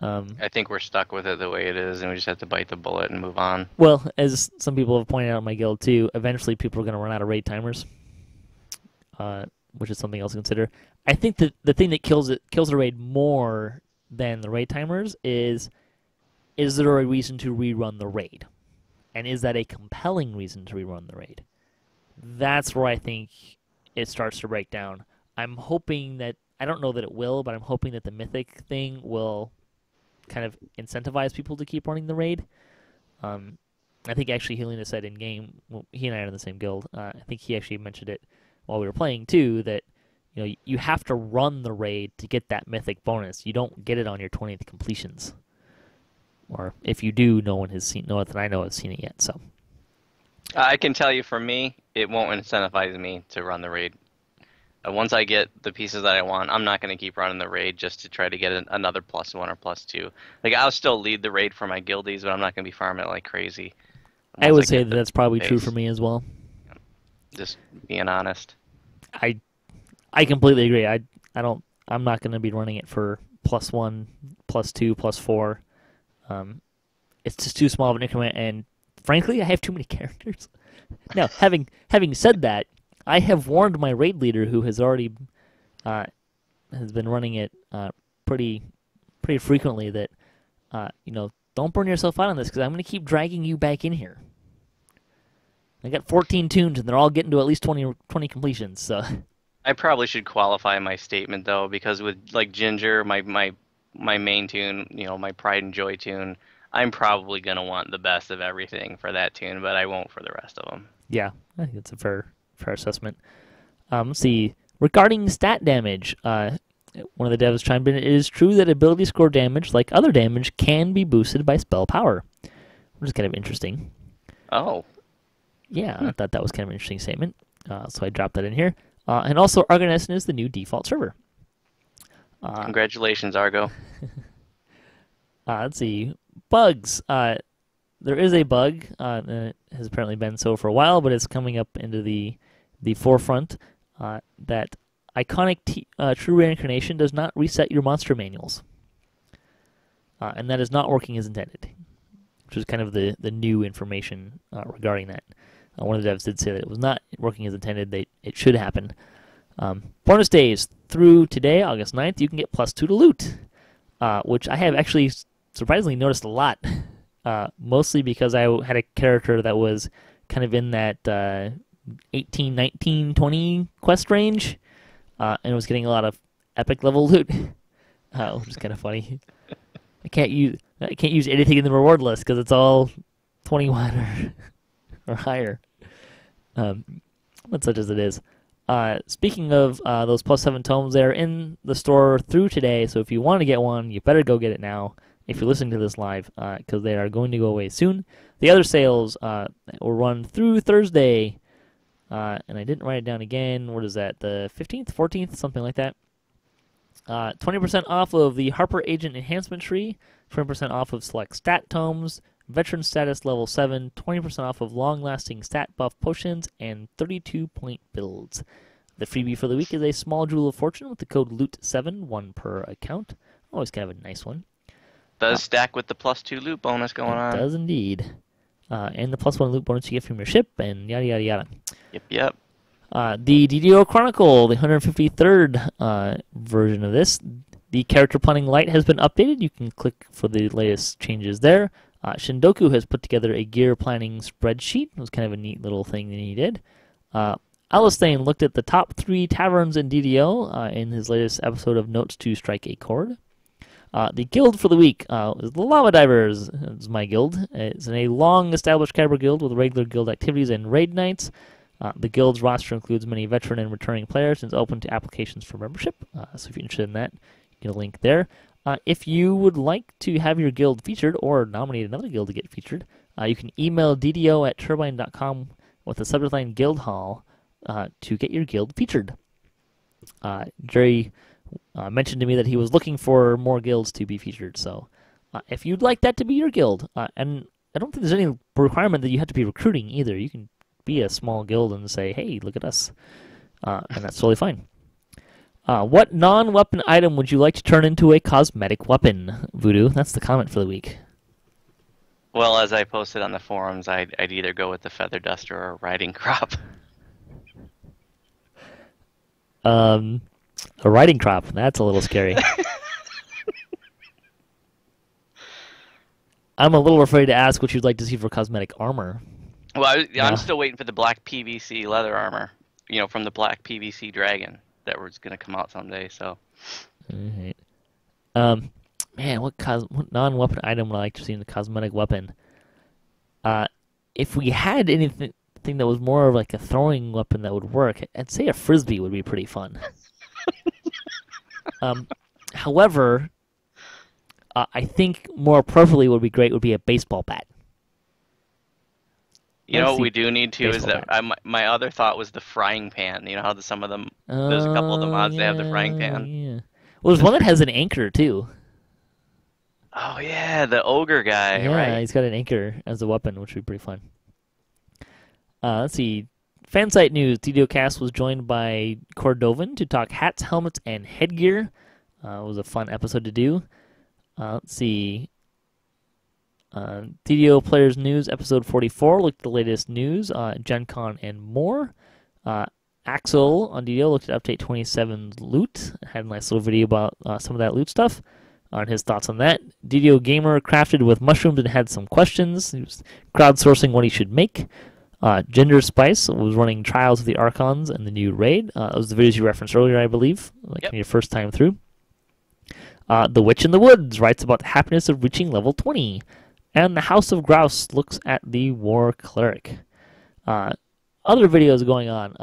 Speaker 2: I think we're stuck with it the way it is, and we just have to bite the bullet and move on.
Speaker 1: Well, as some people have pointed out in my guild too, eventually people are going to run out of raid timers, which is something else to consider. I think that the thing that kills the raid more than the raid timers is there a reason to rerun the raid? And is that a compelling reason to rerun the raid? That's where I think it starts to break down. I'm hoping that, I don't know that it will, but I'm hoping that the Mythic thing will kind of incentivize people to keep running the raid. I think actually Helena said in game, well, he and I are in the same guild, I think he actually mentioned it while we were playing too, that you have to run the raid to get that Mythic bonus. You don't get it on your 20th completions. Or if you do, no one has seen it yet. So
Speaker 2: I can tell you, for me, it won't incentivize me to run the raid. Once I get the pieces that I want, I'm not going to keep running the raid just to try to get another +1 or +2. Like, I'll still lead the raid for my guildies, but I'm not going to be farming it like crazy.
Speaker 1: I would say that's probably true for me as well.
Speaker 2: Just being honest.
Speaker 1: I completely agree. I'm not going to be running it for +1, +2, +4. It's just too small of an increment, and frankly, I have too many characters. Now, having said that, I have warned my raid leader, who has already has been running it pretty frequently, that don't burn yourself out on this, because I'm going to keep dragging you back in here. I got 14 tunes, and they're all getting to at least 20 completions. So
Speaker 2: I probably should qualify my statement though, because with like Ginger, my main tune, my Pride and Joy tune, I'm probably going to want the best of everything for that tune, but I won't for the rest of them.
Speaker 1: Yeah, I think it's a fair assessment. Let's see. Regarding stat damage, one of the devs chimed in, it is true that ability score damage, like other damage, can be boosted by spell power, which is kind of interesting.
Speaker 2: Oh.
Speaker 1: Yeah, I thought that was kind of an interesting statement, so I dropped that in here. And also, Argonescent is the new default server.
Speaker 2: Congratulations, Argo.
Speaker 1: Let's see. Bugs. There is a bug. It has apparently been so for a while, but it's coming up into the forefront. That iconic True Reincarnation does not reset your monster manuals. And that is not working as intended. which is kind of the new information regarding that. One of the devs did say that it was not working as intended. It should happen. Bonus days through today, August 9th, you can get +2 to loot, which I have actually surprisingly noticed a lot, mostly because I had a character that was kind of in that 18, 19, 20 quest range, and was getting a lot of epic level loot, which is kind of funny. I can't use anything in the reward list because it's all 21 or higher. But such as it is. Speaking of those +7 tomes, they're in the store through today, so if you want to get one, you better go get it now if you're listening to this live, because they are going to go away soon. The other sales will run through Thursday, and I didn't write it down again. What is that, the 15th, 14th, something like that? 20% off of the Harper Agent Enhancement Tree, 20% off of select stat tomes, Veteran Status Level 7, 20% off of long-lasting stat buff potions, and 32-point builds. The freebie for the week is a small Jewel of Fortune with the code LOOT7, 1 per account. Always kind of a nice one.
Speaker 2: Does stack with the +2 loot bonus going on.
Speaker 1: It does indeed. And the +1 loot bonus you get from your ship, and yada yada yada.
Speaker 2: Yep.
Speaker 1: The DDO Chronicle, the 153rd version of this, the character planning light has been updated. You can click for the latest changes there. Shindoku has put together a gear planning spreadsheet. It was kind of a neat little thing that he did. Alistane looked at the top 3 taverns in DDO in his latest episode of Notes to Strike a Chord. The guild for the week is the Lava Divers. It's my guild. It's a long-established caliber guild with regular guild activities and raid nights. The guild's roster includes many veteran and returning players and is open to applications for membership. So if you're interested in that, you get a link there. If you would like to have your guild featured or nominate another guild to get featured, you can email ddo@turbine.com with the subject line Guild Hall to get your guild featured. Jerry mentioned to me that he was looking for more guilds to be featured, so if you'd like that to be your guild, and I don't think there's any requirement that you have to be recruiting either. You can be a small guild and say, hey, look at us, and that's totally fine. What non-weapon item would you like to turn into a cosmetic weapon, Voodoo? That's the comment for the week.
Speaker 2: Well, as I posted on the forums, I'd either go with the feather duster or riding crop.
Speaker 1: A riding crop. That's a little scary. I'm a little afraid to ask what you'd like to see for cosmetic armor.
Speaker 2: Well, I'm still waiting for the black PVC leather armor, from the black PVC dragon that was going to come out someday. So,
Speaker 1: all right. Man, what non-weapon item would I like to see in the cosmetic weapon? If we had anything that was more of like a throwing weapon that would work, I'd say a frisbee would be pretty fun. However, I think more appropriately would be a baseball bat.
Speaker 2: What we do need to is that my other thought was the frying pan. You know how some of them, there's a couple of the mods that have the frying pan.
Speaker 1: Yeah. Well, there's one that has an anchor too.
Speaker 2: Oh yeah, the ogre guy.
Speaker 1: Yeah,
Speaker 2: right?
Speaker 1: He's got an anchor as a weapon, which would be pretty fun. Let's see. Fansite news: DDOCast was joined by Cordovan to talk hats, helmets, and headgear. It was a fun episode to do. Let's see. DDO Players News, episode 44, looked at the latest news, Gen Con, and more. Axel on DDO looked at Update 27's loot, had a nice little video about some of that loot stuff, and his thoughts on that. DDO Gamer crafted with mushrooms and had some questions. He was crowdsourcing what he should make. Gender Spice was running Trials of the Archons and the new raid. Those are the videos you referenced earlier, I believe, like your first time through. The Witch in the Woods writes about the happiness of reaching level 20. And the House of Grouse looks at the War Cleric. Other videos going on.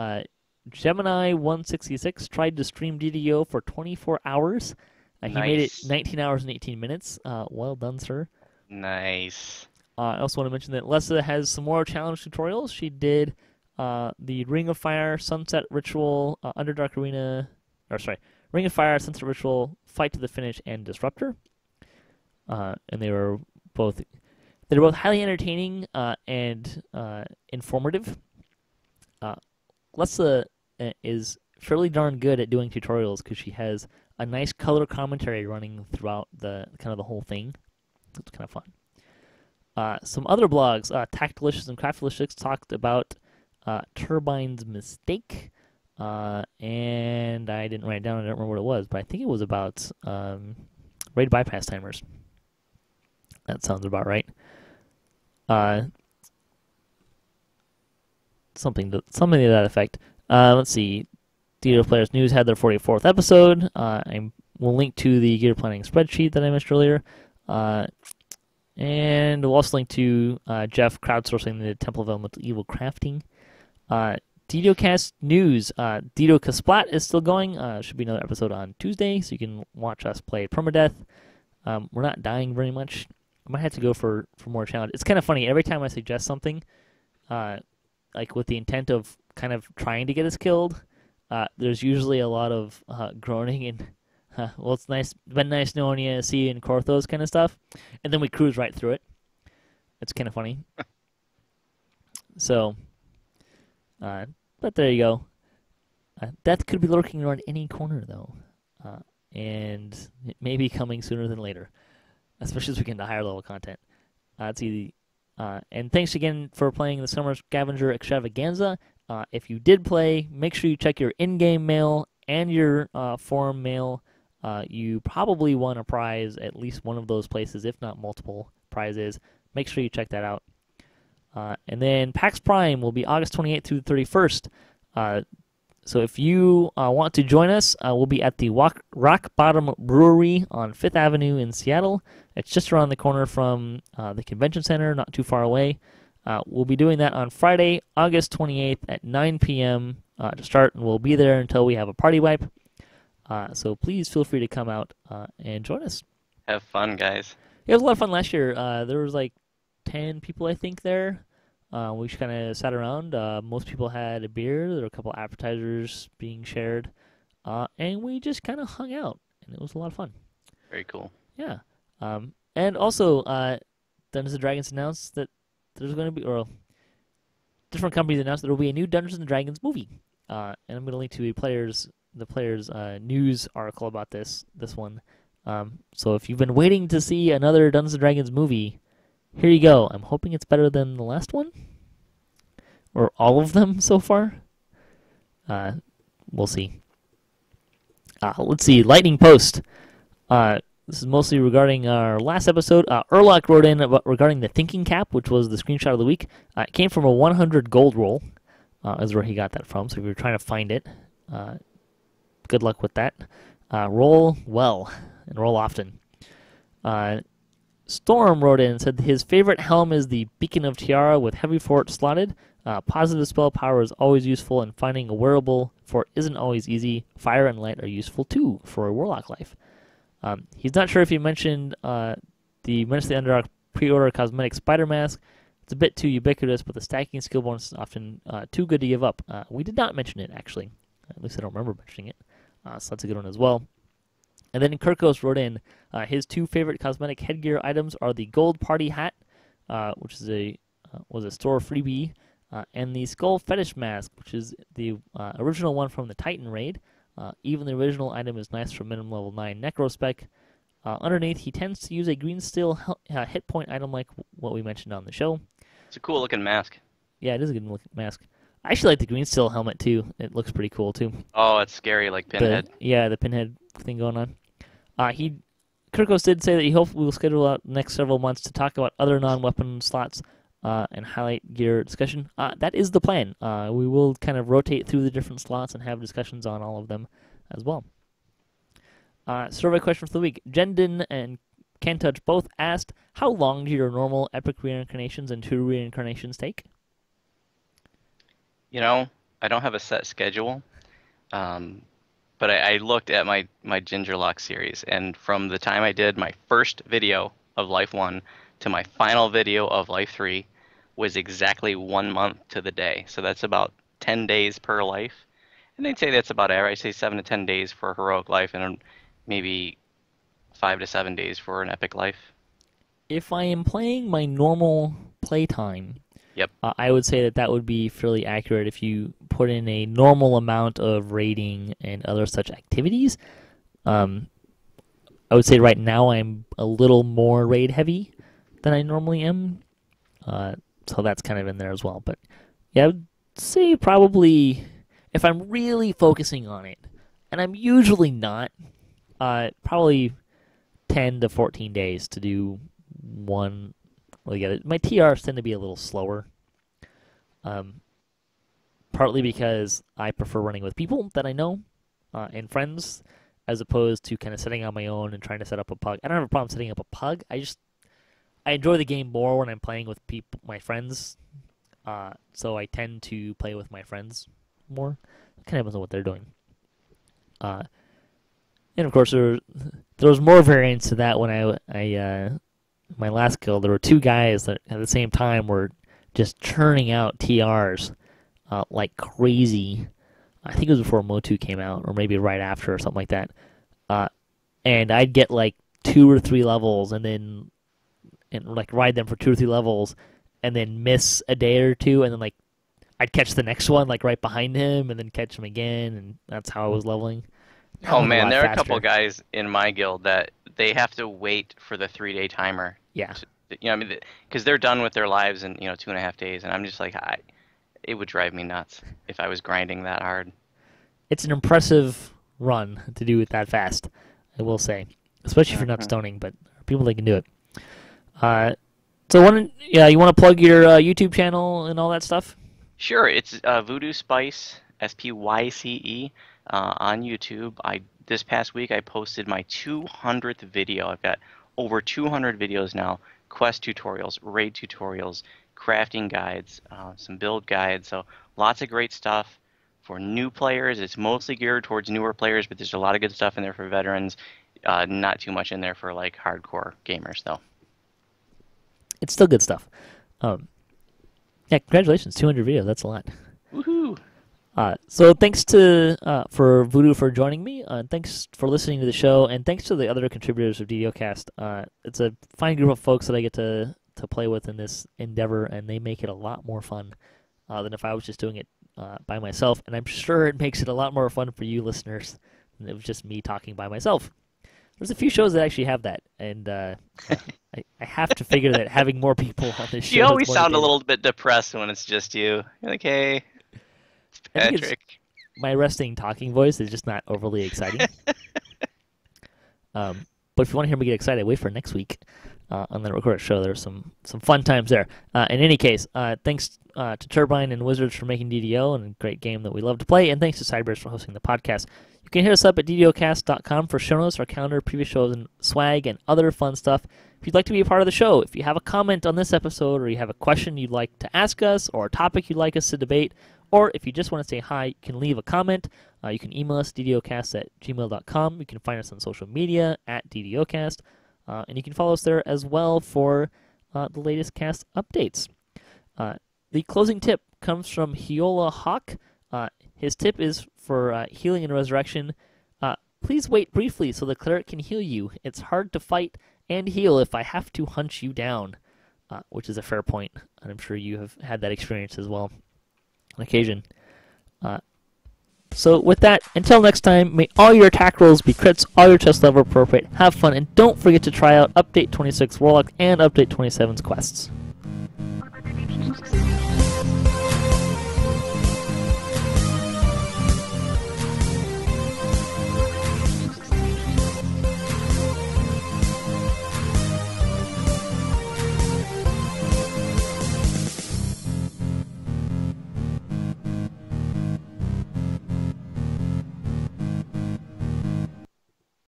Speaker 1: Gemini166 tried to stream DDO for 24 hours. He made it 19 hours and 18 minutes. Well done, sir.
Speaker 2: Nice.
Speaker 1: I also want to mention that Lessa has some more challenge tutorials. She did the Ring of Fire, Sunset Ritual, Underdark Arena, Ring of Fire, Sunset Ritual, Fight to the Finish, and Disruptor. And they were both highly entertaining and informative. Lessa is fairly darn good at doing tutorials because she has a nice color commentary running throughout the whole thing. It's kind of fun. Some other blogs, Tactilicious and Craftalicious talked about Turbine's Mistake, and I didn't write it down. I don't remember what it was, but I think it was about raid bypass timers. That sounds about right. Something to that effect. Let's see. DDO Players News had their 44th episode. We'll link to the gear planning spreadsheet that I mentioned earlier. And we'll also link to Jeff crowdsourcing the Temple of Elemental Evil crafting. DDOcast news. DDO Splat is still going. Should be another episode on Tuesday, so you can watch us play Permadeath. We're not dying very much. I might have to go for more challenge. It's kind of funny. Every time I suggest something, like with the intent of kind of trying to get us killed, there's usually a lot of groaning and well, it's nice, been nice knowing you, see you in Korthos kind of stuff, and then we cruise right through it. It's kind of funny. So, but there you go. Death could be lurking around any corner, though, and it may be coming sooner than later, especially as we get into higher level content. Let's see. And thanks again for playing the Summer Scavenger Extravaganza. If you did play, make sure you check your in-game mail and your forum mail. You probably won a prize at least one of those places, if not multiple prizes. Make sure you check that out. And then PAX Prime will be August 28th through the 31st. So if you want to join us, we'll be at the Rock Bottom Brewery on 5th Avenue in Seattle. It's just around the corner from the convention center, not too far away. We'll be doing that on Friday, August 28th at 9 p.m. To start, and we'll be there until we have a party wipe. So please feel free to come out and join us.
Speaker 2: Have fun, guys.
Speaker 1: It was a lot of fun last year. There was like 10 people, I think, there. We just kind of sat around. Most people had a beer. There were a couple appetizers being shared. And we just kind of hung out. And it was a lot of fun.
Speaker 2: Very cool.
Speaker 1: Yeah. And also, Dungeons & Dragons announced that there's going to be, or different companies announced that there will be a new Dungeons & Dragons movie. And I'm going to link to the players' news article about this one. So if you've been waiting to see another Dungeons & Dragons movie, here you go. I'm hoping it's better than the last one, or all of them so far. We'll see. Let's see. Lightning Post. This is mostly regarding our last episode. Urlock wrote in regarding the thinking cap, which was the screenshot of the week. It came from a 100 gold roll, is where he got that from. So if you're trying to find it, good luck with that. Roll well and roll often. Storm wrote in and said his favorite helm is the Beacon of Tiara with heavy fort slotted. Positive spell power is always useful, and finding a wearable fort isn't always easy. Fire and light are useful too for a warlock life. He's not sure if he mentioned the Menace of the Underdark pre-order cosmetic spider mask. It's a bit too ubiquitous, but the stacking skill bonus is often too good to give up. We did not mention it, actually. At least I don't remember mentioning it. So that's a good one as well. And then Kirkos wrote in, his two favorite cosmetic headgear items are the gold party hat, which is was a store freebie, and the skull fetish mask, which is the original one from the Titan raid. Even the original item is nice for minimum level 9 necro spec. Underneath, he tends to use a green steel hit point item like what we mentioned on the show.
Speaker 2: It's a cool looking mask.
Speaker 1: Yeah, it is a good looking mask. I actually like the green steel helmet too. It looks pretty cool too.
Speaker 2: Oh, it's scary, like Pinhead.
Speaker 1: The Pinhead thing going on. Kirkos did say that he hopes we will schedule out the next several months to talk about other non-weapon slots and highlight gear discussion. That is the plan. We will kind of rotate through the different slots and have discussions on all of them as well. Survey question for the week. Jendon and Kentouch both asked, how long do your normal epic reincarnations and true reincarnations take?
Speaker 2: You know, I don't have a set schedule, but I looked at my Gingerlock series, and from the time I did my first video of Life 1 to my final video of Life 3 was exactly 1 month to the day. So that's about 10 days per life. And they'd say that's about average. I'd say 7 to 10 days for a heroic life and maybe 5 to 7 days for an epic life.
Speaker 1: If I am playing my normal playtime,
Speaker 2: yep,
Speaker 1: I would say that would be fairly accurate if you put in a normal amount of raiding and other such activities. I would say right now I'm a little more raid heavy than I normally am. So that's kind of in there as well. But yeah, I would say probably if I'm really focusing on it, and I'm usually not, probably 10 to 14 days to do one. Well, yeah, my TRs tend to be a little slower. Partly because I prefer running with people that I know and friends, as opposed to kind of setting on my own and trying to set up a pug. I don't have a problem setting up a pug. I enjoy the game more when I'm playing with people, my friends. So I tend to play with my friends more. It kind of depends on what they're doing. And of course, there was more variance to that when I my last guild. There were two guys that at the same time were just churning out TRs like crazy. I think it was before Motu came out, or maybe right after, or something like that. And I'd get like 2 or 3 levels, and like ride them for 2 or 3 levels, and then miss a day or two, and then like I'd catch the next one like right behind him, and then catch him again, and that's how I was leveling.
Speaker 2: Oh man, there are a couple guys in my guild that they have to wait for the 3-day timer.
Speaker 1: Yeah.
Speaker 2: I mean, because they're done with their lives in 2.5 days, and I'm just like, it would drive me nuts if I was grinding that hard.
Speaker 1: It's an impressive run to do it that fast, I will say, especially if you're not stoning, but people that can do it. So you want to plug your YouTube channel and all that stuff?
Speaker 2: Sure, it's Voodu Spice, Spyce, on YouTube. This past week I posted my 200th video. I've got over 200 videos now, quest tutorials, raid tutorials, crafting guides, some build guides, so lots of great stuff for new players. It's mostly geared towards newer players, but there's a lot of good stuff in there for veterans. Not too much in there for like hardcore gamers though.
Speaker 1: It's still good stuff. Yeah, congratulations, 200 videos. That's a lot.
Speaker 2: Woohoo!
Speaker 1: So thanks to for Voodu for joining me. Thanks for listening to the show, and thanks to the other contributors of DDOCast. It's a fine group of folks that I get to play with in this endeavor, and they make it a lot more fun than if I was just doing it by myself. And I'm sure it makes it a lot more fun for you listeners than it was just me talking by myself. There's a few shows that actually have that, and I have to figure that having more people on this show.
Speaker 2: You always sound a little bit depressed when it's just you. You're like, hey, it's Patrick.
Speaker 1: My resting talking voice is just not overly exciting. But if you want to hear me get excited, wait for next week on the recorded show. There's some fun times there. In any case, thanks to Turbine and Wizards for making DDO, and a great game that we love to play, and thanks to Cyberbears for hosting the podcast. You can hit us up at DDOcast.com for show notes, our calendar, previous shows, and swag, and other fun stuff. If you'd like to be a part of the show, if you have a comment on this episode, or you have a question you'd like to ask us, or a topic you'd like us to debate, or if you just want to say hi, you can leave a comment. You can email us, ddocast@gmail.com. You can find us on social media at DDOcast. And you can follow us there as well for the latest cast updates. The closing tip comes from Hiola Hawk. His tip is for healing and resurrection. Please wait briefly so the cleric can heal you. It's hard to fight and heal if I have to hunt you down, which is a fair point. And I'm sure you have had that experience as well on occasion. So with that, until next time, may all your attack rolls be crits, all your test level appropriate, have fun, and don't forget to try out Update 26 Warlock and Update 27's quests.